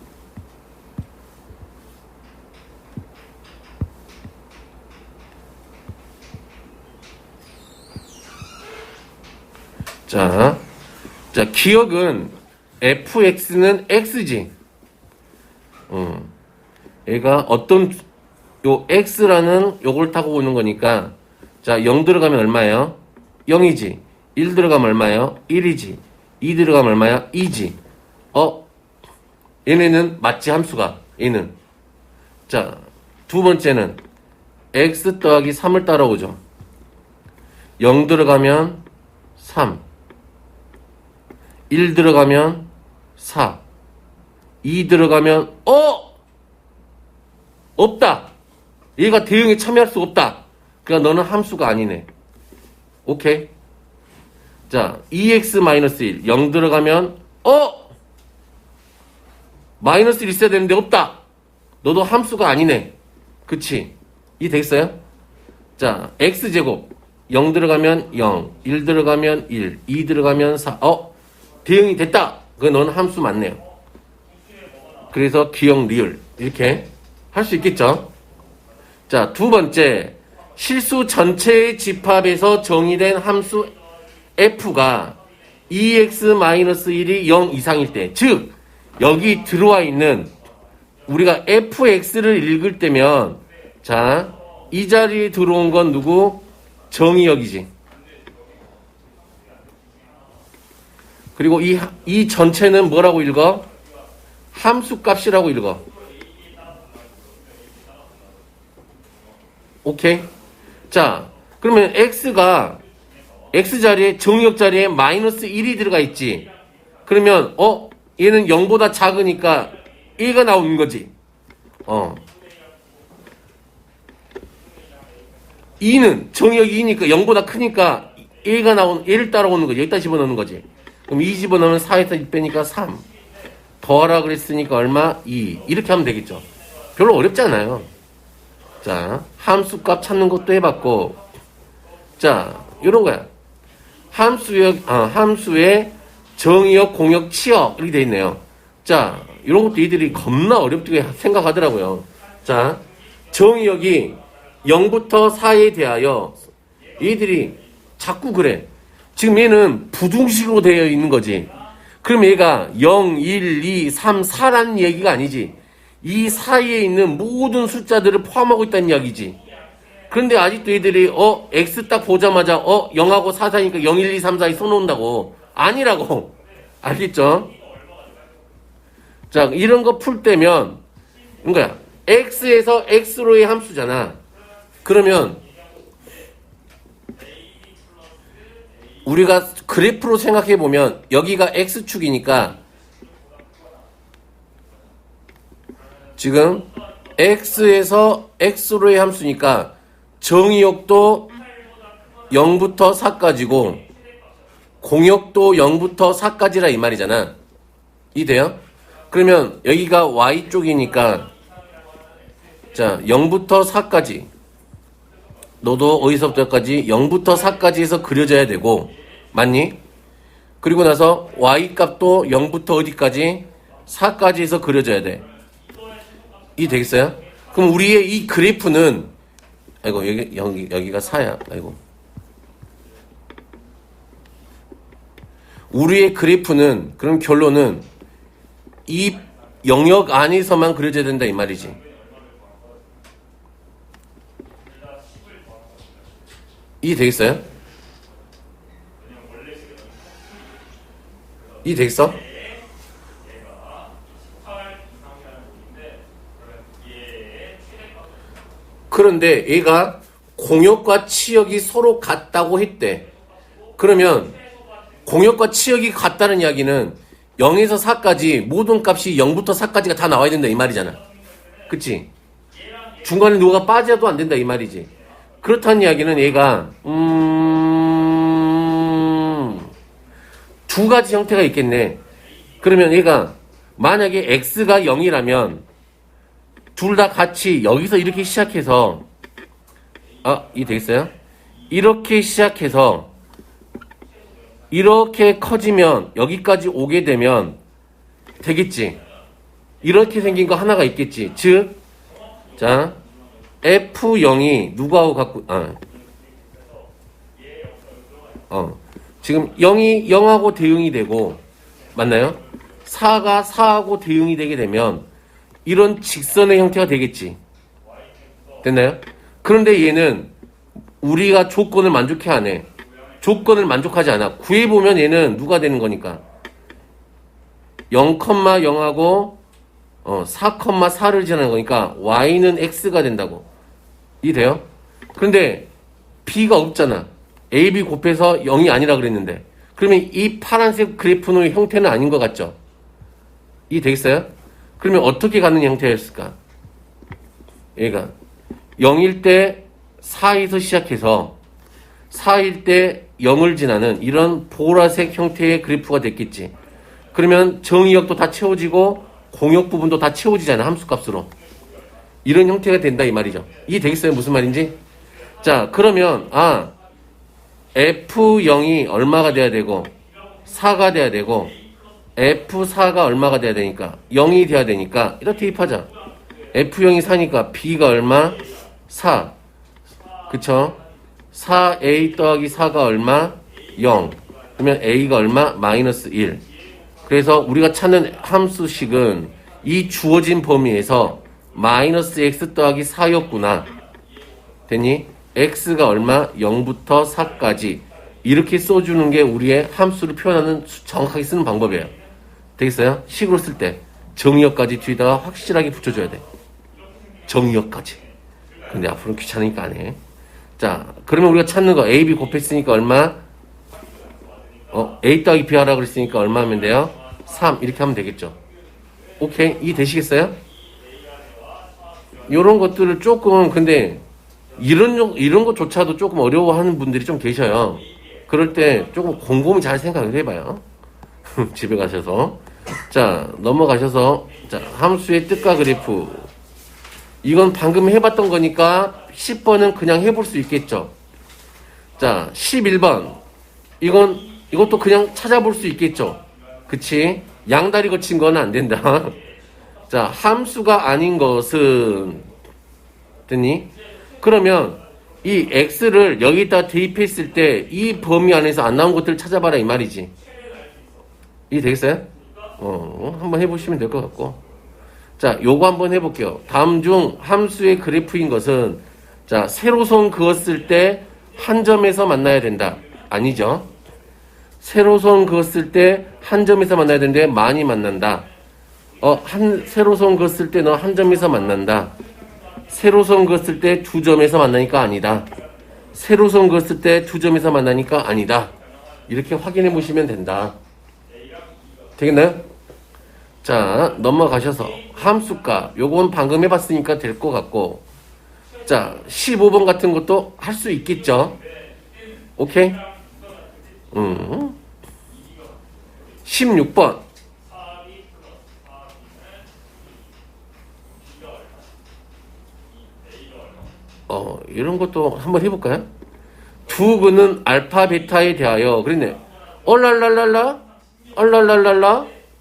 Speaker 1: 자, 기억은 fx는 x지. 얘가 요 x라는 요걸 타고 오는 거니까. 자, 0 들어가면 얼마예요? 0이지. 1 들어가면 얼마예요? 1이지. 2 들어가면 얼마야? 2지. 얘네는 맞지, 함수가. 얘는. 자, 두 번째는 x 더하기 3을 따라오죠. 0 들어가면 3. 1 들어가면 4. 2 들어가면 없다. 얘가 대응에 참여할 수 없다. 그러니까 너는 함수가 아니네. 오케이? 자, 2x-1. 0 들어가면 마이너스 1 있어야 되는데 없다. 너도 함수가 아니네. 그치? 이 되겠어요? 자, x제곱. 0 들어가면 0, 1 들어가면 1, 2 들어가면 4. 대응이 됐다. 그건 너는 함수 맞네요. 그래서 기억, 리을 이렇게 할 수 있겠죠? 자, 두 번째. 실수 전체의 집합에서 정의된 함수 f가 2x-1이 0 이상일 때, 즉 여기 들어와 있는 우리가 fx를 읽을 때면 자, 이 자리에 들어온 건 누구? 정의역이지. 그리고 이 전체는 뭐라고 읽어? 함수값이라고 읽어. 오케이? 자, 그러면 x가 x 자리에 정의역 자리에 마이너스 1이 들어가 있지. 그러면 얘는 0보다 작으니까 1가 나오는 거지. 2는 정의역이 2니까 0보다 크니까 1을 따라오는 거지. 여기다 집어넣는 거지. 그럼 2 집어넣으면 4에서 1 빼니까 3. 더하라 그랬으니까 얼마? 2. 이렇게 하면 되겠죠. 별로 어렵지 않아요. 자, 함수값 찾는 것도 해봤고, 자, 요런 거야. 함수의 정의역, 공역, 치역 이렇게 돼 있네요. 자, 이런 것도 이들이 겁나 어렵게 생각하더라고요. 자, 정의역이 0부터 4에 대하여 얘들이 자꾸 그래. 지금 얘는 부등식으로 되어 있는 거지. 그럼 얘가 0, 1, 2, 3, 4라는 얘기가 아니지. 이 사이에 있는 모든 숫자들을 포함하고 있다는 이야기지. 그런데 아직도 얘들이 x 딱 보자마자 0하고 4 사이니까 0, 1, 2, 3, 4에 써놓는다고. 아니라고. 알겠죠? 자, 이런 거 풀 때면 그러니까 x에서 x로의 함수잖아. 그러면 우리가 그래프로 생각해 보면 여기가 x축이니까 지금 x에서 x로의 함수니까 정의역도 0부터 4까지고 공역도 0부터 4까지라 이 말이잖아. 이해돼요? 그러면 여기가 y쪽이니까 자 0부터 4까지 너도 어디서부터까지 0부터 4까지 해서 그려져야 되고 맞니? 그리고 나서 y값도 0부터 어디까지? 4까지 해서 그려져야 돼. 이 되겠어요? 그럼 우리의 이 그래프는 아이고 여기가 4야. 아이고. 우리의 그래프는 그럼 결론은 이 영역 안에서만 그려져야 된다 이 말이지. 이 되겠어요? 이 되겠어? 그런데 얘가 공역과 치역이 서로 같다고 했대. 그러면 공역과 치역이 같다는 이야기는 0에서 4까지 모든 값이 0부터 4까지가 다 나와야 된다 이 말이잖아. 그치? 중간에 누가 빠져도 안 된다 이 말이지. 그렇다는 이야기는 얘가 두 가지 형태가 있겠네. 그러면 얘가 만약에 x가 0이라면 둘 다 같이 여기서 이렇게 시작해서 이 되겠어요? 이렇게 시작해서 이렇게 커지면 여기까지 오게 되면 되겠지. 이렇게 생긴 거 하나가 있겠지. 즉, 자, F0이 누구하고 갖고, 지금 0이 0하고 대응이 되고, 맞나요? 4가 4하고 대응이 되게 되면 이런 직선의 형태가 되겠지. 됐나요? 그런데 얘는 우리가 조건을 만족해 안 해. 조건을 만족하지 않아. 구해보면 얘는 누가 되는 거니까 0,0하고 4,4를 지나는 거니까 y는 x가 된다고. 이해돼요? 그런데 b가 없잖아. a, b 곱해서 0이 아니라 그랬는데 그러면 이 파란색 그래프의 형태는 아닌 것 같죠? 이해되겠어요? 그러면 어떻게 가는 형태였을까? 얘가 0일 때 4에서 시작해서 4일 때 0을 지나는 이런 보라색 형태의 그래프가 됐겠지. 그러면 정의역도 다 채워지고 공역 부분도 다 채워지잖아. 함수값으로. 이런 형태가 된다 이 말이죠. 이해 되겠어요? 무슨 말인지? 자, 그러면 F0이 얼마가 돼야 되고 4가 돼야 되고 F4가 얼마가 돼야 되니까 0이 돼야 되니까 이렇게 대입하자. F0이 4니까 B가 얼마? 4. 그쵸? 4A 더하기 4가 얼마? 0. 그러면 a가 얼마? 마이너스 1. 그래서 우리가 찾는 함수식은 이 주어진 범위에서 마이너스 x 더하기 4였구나. 됐니? x가 얼마? 0부터 4까지. 이렇게 써주는 게 우리의 함수를 표현하는 정확하게 쓰는 방법이에요. 되겠어요? 식으로 쓸 때 정의역까지 뒤에다가 확실하게 붙여줘야 돼. 정의역까지. 근데 앞으로는 귀찮으니까 안 해. 자, 그러면 우리가 찾는 거 a, b 곱했으니까 얼마? a 더하기 b 하라고 그랬으니까 얼마 하면 돼요? 3 이렇게 하면 되겠죠. 오케이? 이 되시겠어요? 요런 것들을 조금 근데 이런 것조차도 조금 어려워하는 분들이 좀 계셔요. 그럴 때 조금 곰곰이 잘 생각을 해봐요. 집에 가셔서. 자, 넘어가셔서, 자, 함수의 뜻과 그래프. 이건 방금 해봤던 거니까 10번은 그냥 해볼 수 있겠죠. 자, 11번. 이것도 그냥 찾아볼 수 있겠죠. 그치? 양다리 거친 건 안 된다. 자, 함수가 아닌 것은, 됐니? 그러면 이 x를 여기다 대입했을 때 이 범위 안에서 안 나온 것들을 찾아봐라 이 말이지. 이해 되겠어요? 한번 해보시면 될 것 같고. 자, 요거 한번 해볼게요. 다음 중 함수의 그래프인 것은, 자, 세로선 그었을 때 한 점에서 만나야 된다. 아니죠. 세로선 그었을 때 한 점에서 만나야 되는데 많이 만난다. 세로선 그었을 때 너 한 점에서 만난다. 세로선 그었을 때 두 점에서 만나니까 아니다. 세로선 그었을 때 두 점에서 만나니까 아니다. 이렇게 확인해 보시면 된다. 되겠나요? 자, 넘어가셔서 함수값. 요건 방금 해봤으니까 될 것 같고. 자, 15번 같은 것도 할 수 있겠죠? 오케이? 16번. 이런 것도 한번 해볼까요? 두 근은 알파, 베타에 대하여. 그랬네. 얼랄랄랄라?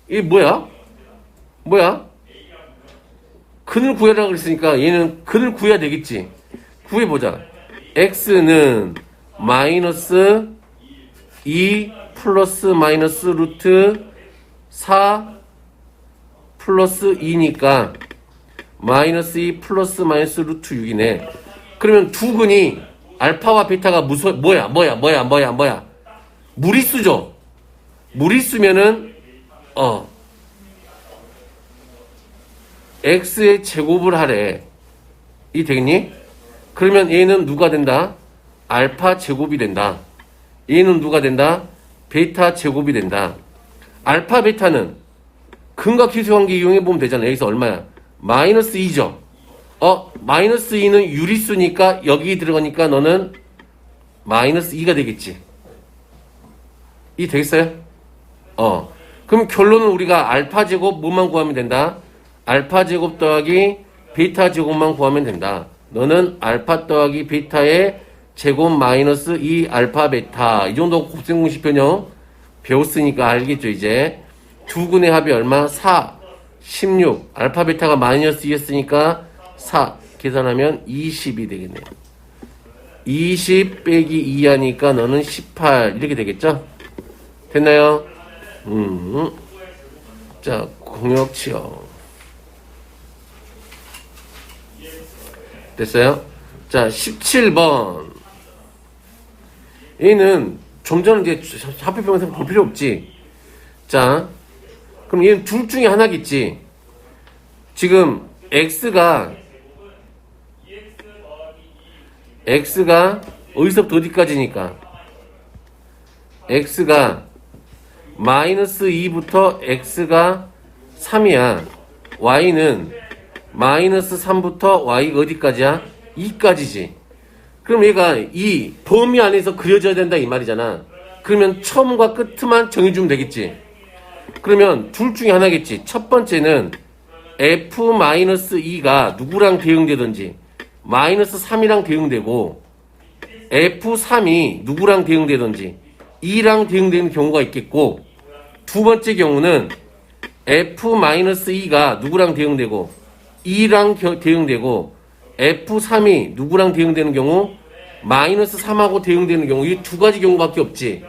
Speaker 1: 이게 뭐야? 근을 구해라 그랬으니까 얘는 근을 구해야 되겠지. 구해보자. x는 마이너스 2 플러스 마이너스 루트 4 플러스 2니까 마이너스 2 플러스 마이너스 루트 6이네. 그러면 두 근이 알파와 베타가 뭐야? 무리수죠. 무리수면은 x의 제곱을 하래. 이 되겠니? 그러면 얘는 누가 된다? 알파 제곱이 된다. 얘는 누가 된다? 베타 제곱이 된다. 알파 베타는 근과 기수관계 이용해 보면 되잖아. 여기서 얼마야? 마이너스 2죠. 마이너스 2는 유리수니까 여기 들어가니까 너는 마이너스 2가 되겠지. 이 되겠어요? 그럼 결론은 우리가 알파 제곱 뭐만 구하면 된다? 알파 제곱 더하기 베타 제곱만 구하면 된다. 너는 알파 더하기 베타의 제곱 마이너스 2 알파 베타. 이 정도 곱셈공식 변형 배웠으니까 알겠죠, 이제. 두 근의 합이 얼마? 4, 16. 알파 베타가 마이너스 2였으니까 4. 계산하면 20이 되겠네요. 20 빼기 2 하니까 너는 18. 이렇게 되겠죠? 됐나요? 자, 공역치역. 됐어요? 자, 17번. 얘는 좀 전에 이제 화폐병원에서 볼 필요 없지. 자, 그럼 얘는 둘 중에 하나겠지. 지금 x가 어디서부터 어디까지니까 x가 마이너스 2부터 x가 3이야. y는 마이너스 3부터 y가 어디까지야? 2까지지. 그럼 얘가 이 범위 안에서 그려져야 된다 이 말이잖아. 그러면 처음과 끝만 정해주면 되겠지. 그러면 둘 중에 하나겠지. 첫 번째는 f-2가 누구랑 대응되든지 마이너스 3이랑 대응되고 f3이 누구랑 대응되든지 2랑 대응되는 경우가 있겠고, 두 번째 경우는 f-2가 누구랑 대응되고 2랑 대응되고 f3이 누구랑 대응되는 경우 마이너스 3하고 대응되는 경우, 이 두 가지 경우밖에 없지.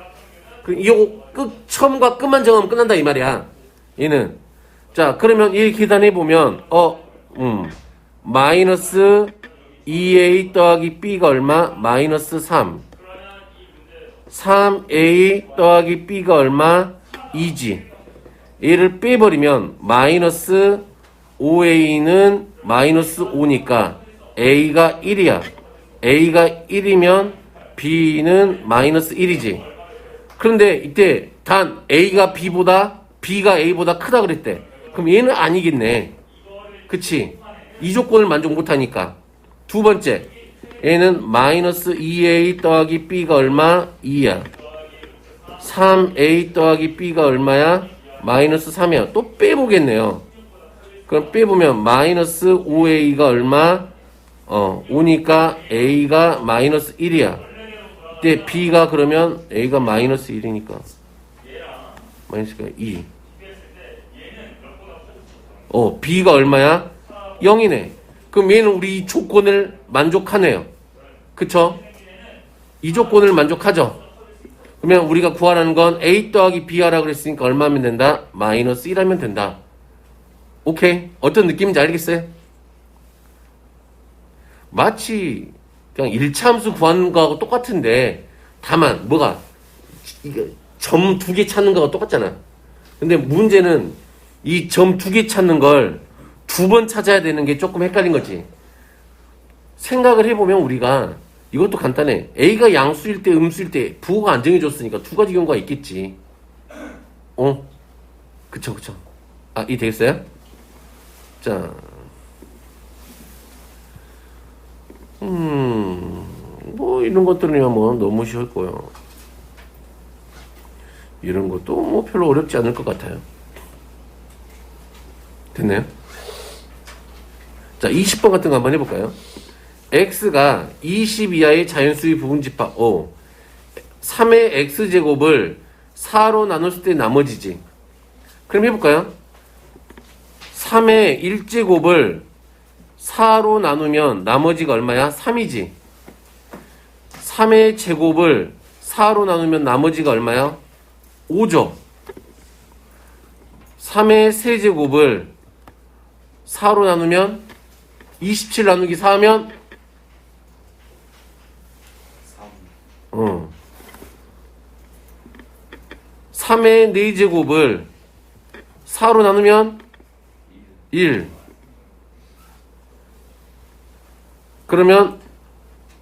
Speaker 1: 요 처음과 끝만 정하면 끝난다 이 말이야. 얘는. 자, 그러면 이 계산해 보면 마이너스 2a 더하기 b가 얼마? 마이너스 3. 3a 더하기 b가 얼마? 2지. 얘를 빼버리면 마이너스 5a는 마이너스 5니까 a가 1이야. a가 1이면 b는 마이너스 1이지. 그런데 이때 단 a가 b가 a보다 크다 그랬대. 그럼 얘는 아니겠네. 그치? 이 조건을 만족 못하니까. 두 번째, 얘는 마이너스 2a 더하기 b가 얼마? 2야. 3a 더하기 b가 얼마야? 마이너스 3이야. 또 빼보겠네요. 그럼 빼보면 마이너스 5a가 얼마? 5니까 a가 마이너스 1이야. 이때 b가 그러면 a가 마이너스 1이니까 마이너스가 2. b가 얼마야? 0이네. 그럼 얘는 우리 이 조건을 만족하네요. 그쵸? 이 조건을 만족하죠? 그러면 우리가 구하라는 건 a 더하기 b 하라 그랬으니까 얼마 하면 된다? 마이너스 1 하면 된다. 오케이? 어떤 느낌인지 알겠어요? 마치 그냥 1차 함수 구하는 거하고 똑같은데 다만 뭐가 이거 점 2개 찾는 거하고 똑같잖아. 근데 문제는 이 점 2개 찾는 걸 2번 찾아야 되는 게 조금 헷갈린 거지. 생각을 해보면 우리가 이것도 간단해. a가 양수일 때 음수일 때 부호가 안 정해졌으니까 두 가지 경우가 있겠지. 그쵸. 이 되겠어요? 자, 뭐 이런 것들이야 뭐 너무 쉬울 거예요. 이런 것도 뭐 별로 어렵지 않을 것 같아요. 됐나요? 자, 20번 같은 거 한번 해볼까요? x가 20 이하의 자연수의 부분집합 3의 x제곱을 4로 나눴을 때 나머지지. 그럼 해볼까요? 3의 1제곱을 4로 나누면 나머지가 얼마야? 3이지. 3의 제곱을 4로 나누면 나머지가 얼마야? 5죠. 3의 세제곱을 4로 나누면 27 나누기 4 하면 3의 4제곱을 4로 나누면 1. 그러면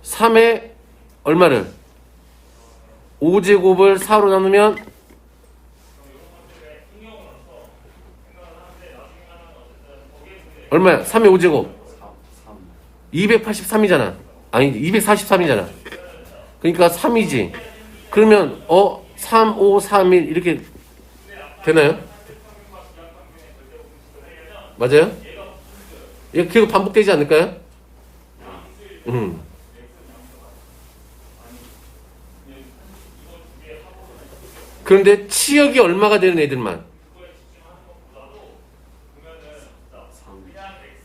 Speaker 1: 3의 얼마를? 5제곱을 4로 나누면 얼마야? 3의 5제곱 283이잖아. 아니 243이잖아. 그러니까 3이지. 그러면 3, 5, 3, 1 이렇게 되나요? 맞아요? 이거 계속 반복되지 않을까요? 그런데 치역이 얼마가 되는 애들만,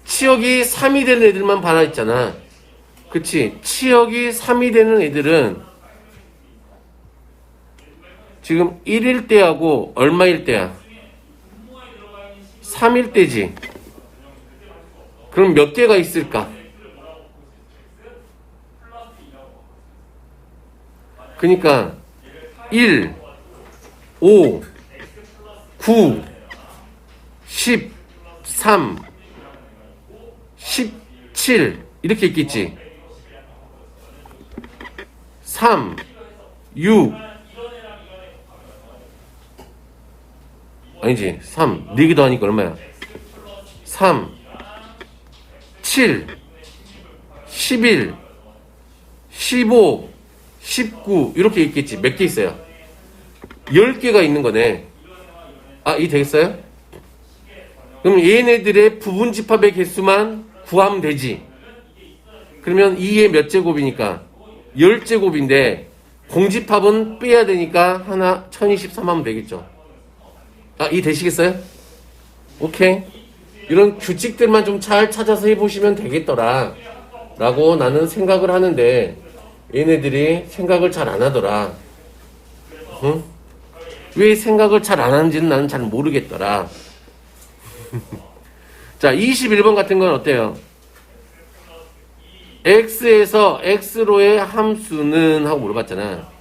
Speaker 1: 치역이 3이 되는 애들만 반화 있잖아. 그치? 치역이 3이 되는 애들은 지금 1일 때하고 얼마일 때야? 3일 때지. 그럼 몇 개가 있을까? 그러니까 1, 5, 9, 13, 17 이렇게 있겠지. 3, 6 아니지. 3 4개 더하니까 얼마야? 3, 7, 11, 15, 19 이렇게 있겠지. 몇 개 있어요? 10개가 있는 거네. 이 되겠어요? 그럼 얘네들의 부분집합의 개수만 구하면 되지. 그러면 2의 몇 제곱이니까 10제곱인데 공집합은 빼야 되니까 하나 1023 하면 되겠죠. 이 되시겠어요? 오케이. 이런 규칙들만 좀 잘 찾아서 해보시면 되겠더라 라고 나는 생각을 하는데 얘네들이 생각을 잘 안 하더라. 응? 왜 생각을 잘 안 하는지는 나는 잘 모르겠더라. 자, 21번 같은 건 어때요? x에서 x로의 함수는 하고 물어봤잖아.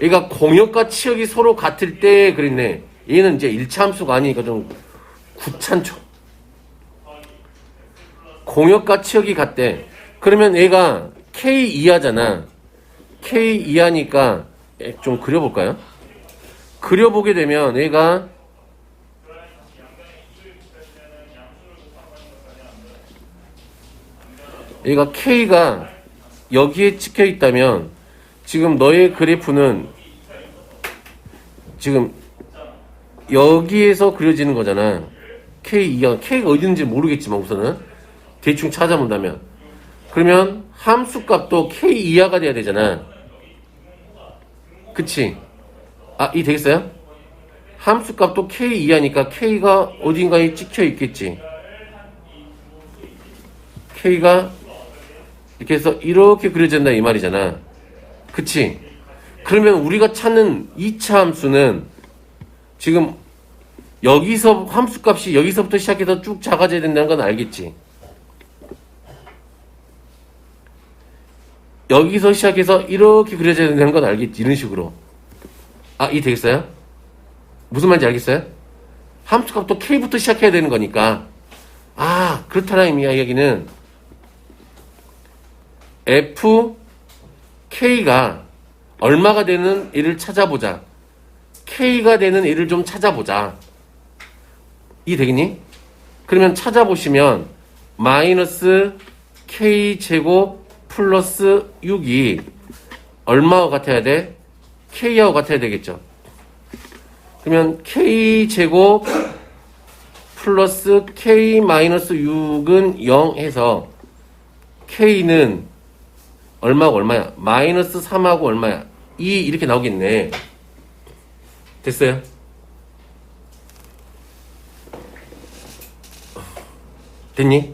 Speaker 1: 얘가 공역과 치역이 서로 같을 때 그랬네. 얘는 이제 1차 함수가 아니니까 좀 구찬초. 공역과 치역이 같대. 그러면 얘가 k 이하잖아. k 이하니까 좀 그려볼까요? 그려보게 되면 얘가 k가 여기에 찍혀 있다면 지금 너의 그래프는 지금 여기에서 그려지는 거잖아. k 이하, k가 어디 있는지 모르겠지만 우선은 대충 찾아본다면 그러면 함수 값도 k 이하가 돼야 되잖아. 그치? 이 되겠어요? 함수 값도 k 이하니까 k가 어딘가에 찍혀 있겠지. k가 이렇게 해서 이렇게 그려진다 이 말이잖아. 그치? 그러면 우리가 찾는 2차 함수는 지금 여기서 함수 값이 여기서부터 시작해서 쭉 작아져야 된다는 건 알겠지? 여기서 시작해서 이렇게 그려져야 된다는 건 알겠지? 이런 식으로. 이 되겠어요? 무슨 말인지 알겠어요? 함수 값도 k부터 시작해야 되는 거니까. 그렇다는 의미야, 여기는. fk가 얼마가 되는 애를 찾아보자. k가 되는 애를 좀 찾아보자. 이 되겠니? 그러면 찾아보시면 마이너스 k제곱 플러스 6이 얼마와 같아야 돼? k하고 같아야 되겠죠. 그러면 k제곱 플러스 k 마이너스 6은 0 해서 k는 얼마고 얼마야? 마이너스 3하고 얼마야? 2 이렇게 나오겠네. 됐어요? 됐니?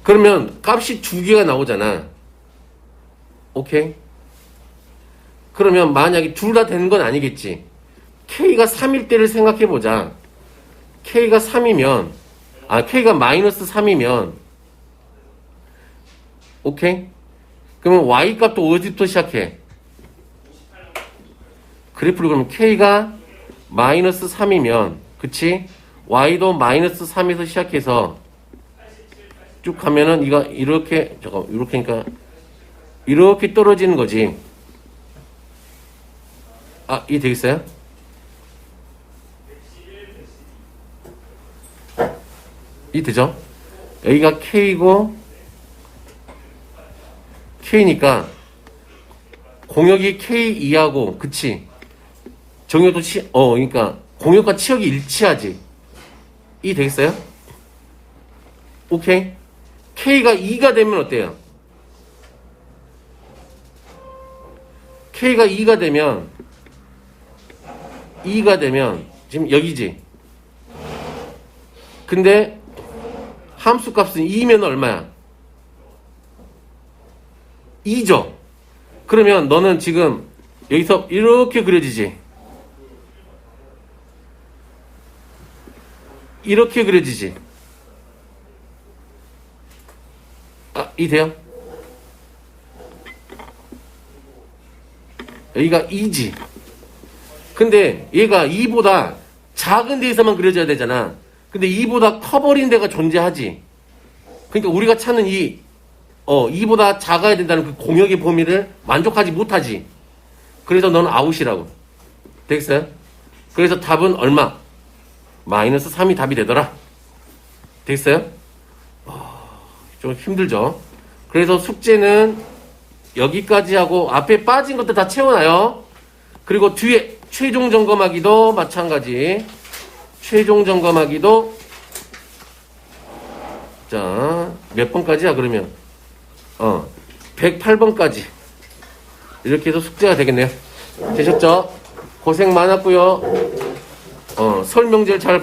Speaker 1: 그러면 값이 두 개가 나오잖아. 오케이? 그러면 만약에 둘 다 되는 건 아니겠지. k가 3일 때를 생각해보자. k가 3이면 k가 마이너스 3이면 오케이? 그러면 y 값도 어디부터 시작해? 그래프를 그러면 k가 마이너스 3이면 그치? y도 마이너스 3에서 시작해서 쭉 가면은 이거 이렇게 이렇게니까 이렇게 떨어지는 거지. 이해 되겠어요? 이해 되죠? 여기가 k고 k니까 공역이 k 이하고 그치? 정역도 그러니까 공역과 치역이 일치하지. 이해 되겠어요? 오케이? k가 2가 되면 어때요? k가 2가 되면 지금 여기지. 근데 함수 값은 2면 얼마야? 2죠. 그러면 너는 지금 여기서 이렇게 그려지지. 이렇게 그려지지. 이해돼요? 여기가 2지. 근데 얘가 2보다 작은 데에서만 그려져야 되잖아. 근데 2보다 커버린 데가 존재하지. 그러니까 우리가 찾는 2보다 작아야 된다는 그 공역의 범위를 만족하지 못하지. 그래서 너는 아웃이라고. 되겠어요? 그래서 답은 얼마? 마이너스 3이 답이 되더라. 되겠어요? 좀 힘들죠? 그래서 숙제는 여기까지 하고 앞에 빠진 것도 다 채워놔요. 그리고 뒤에 최종 점검하기도 마찬가지. 최종 점검하기도 자, 몇 번까지야 그러면? 108번까지 이렇게 해서 숙제가 되겠네요. 되셨죠? 고생 많았고요. 설명제를 잘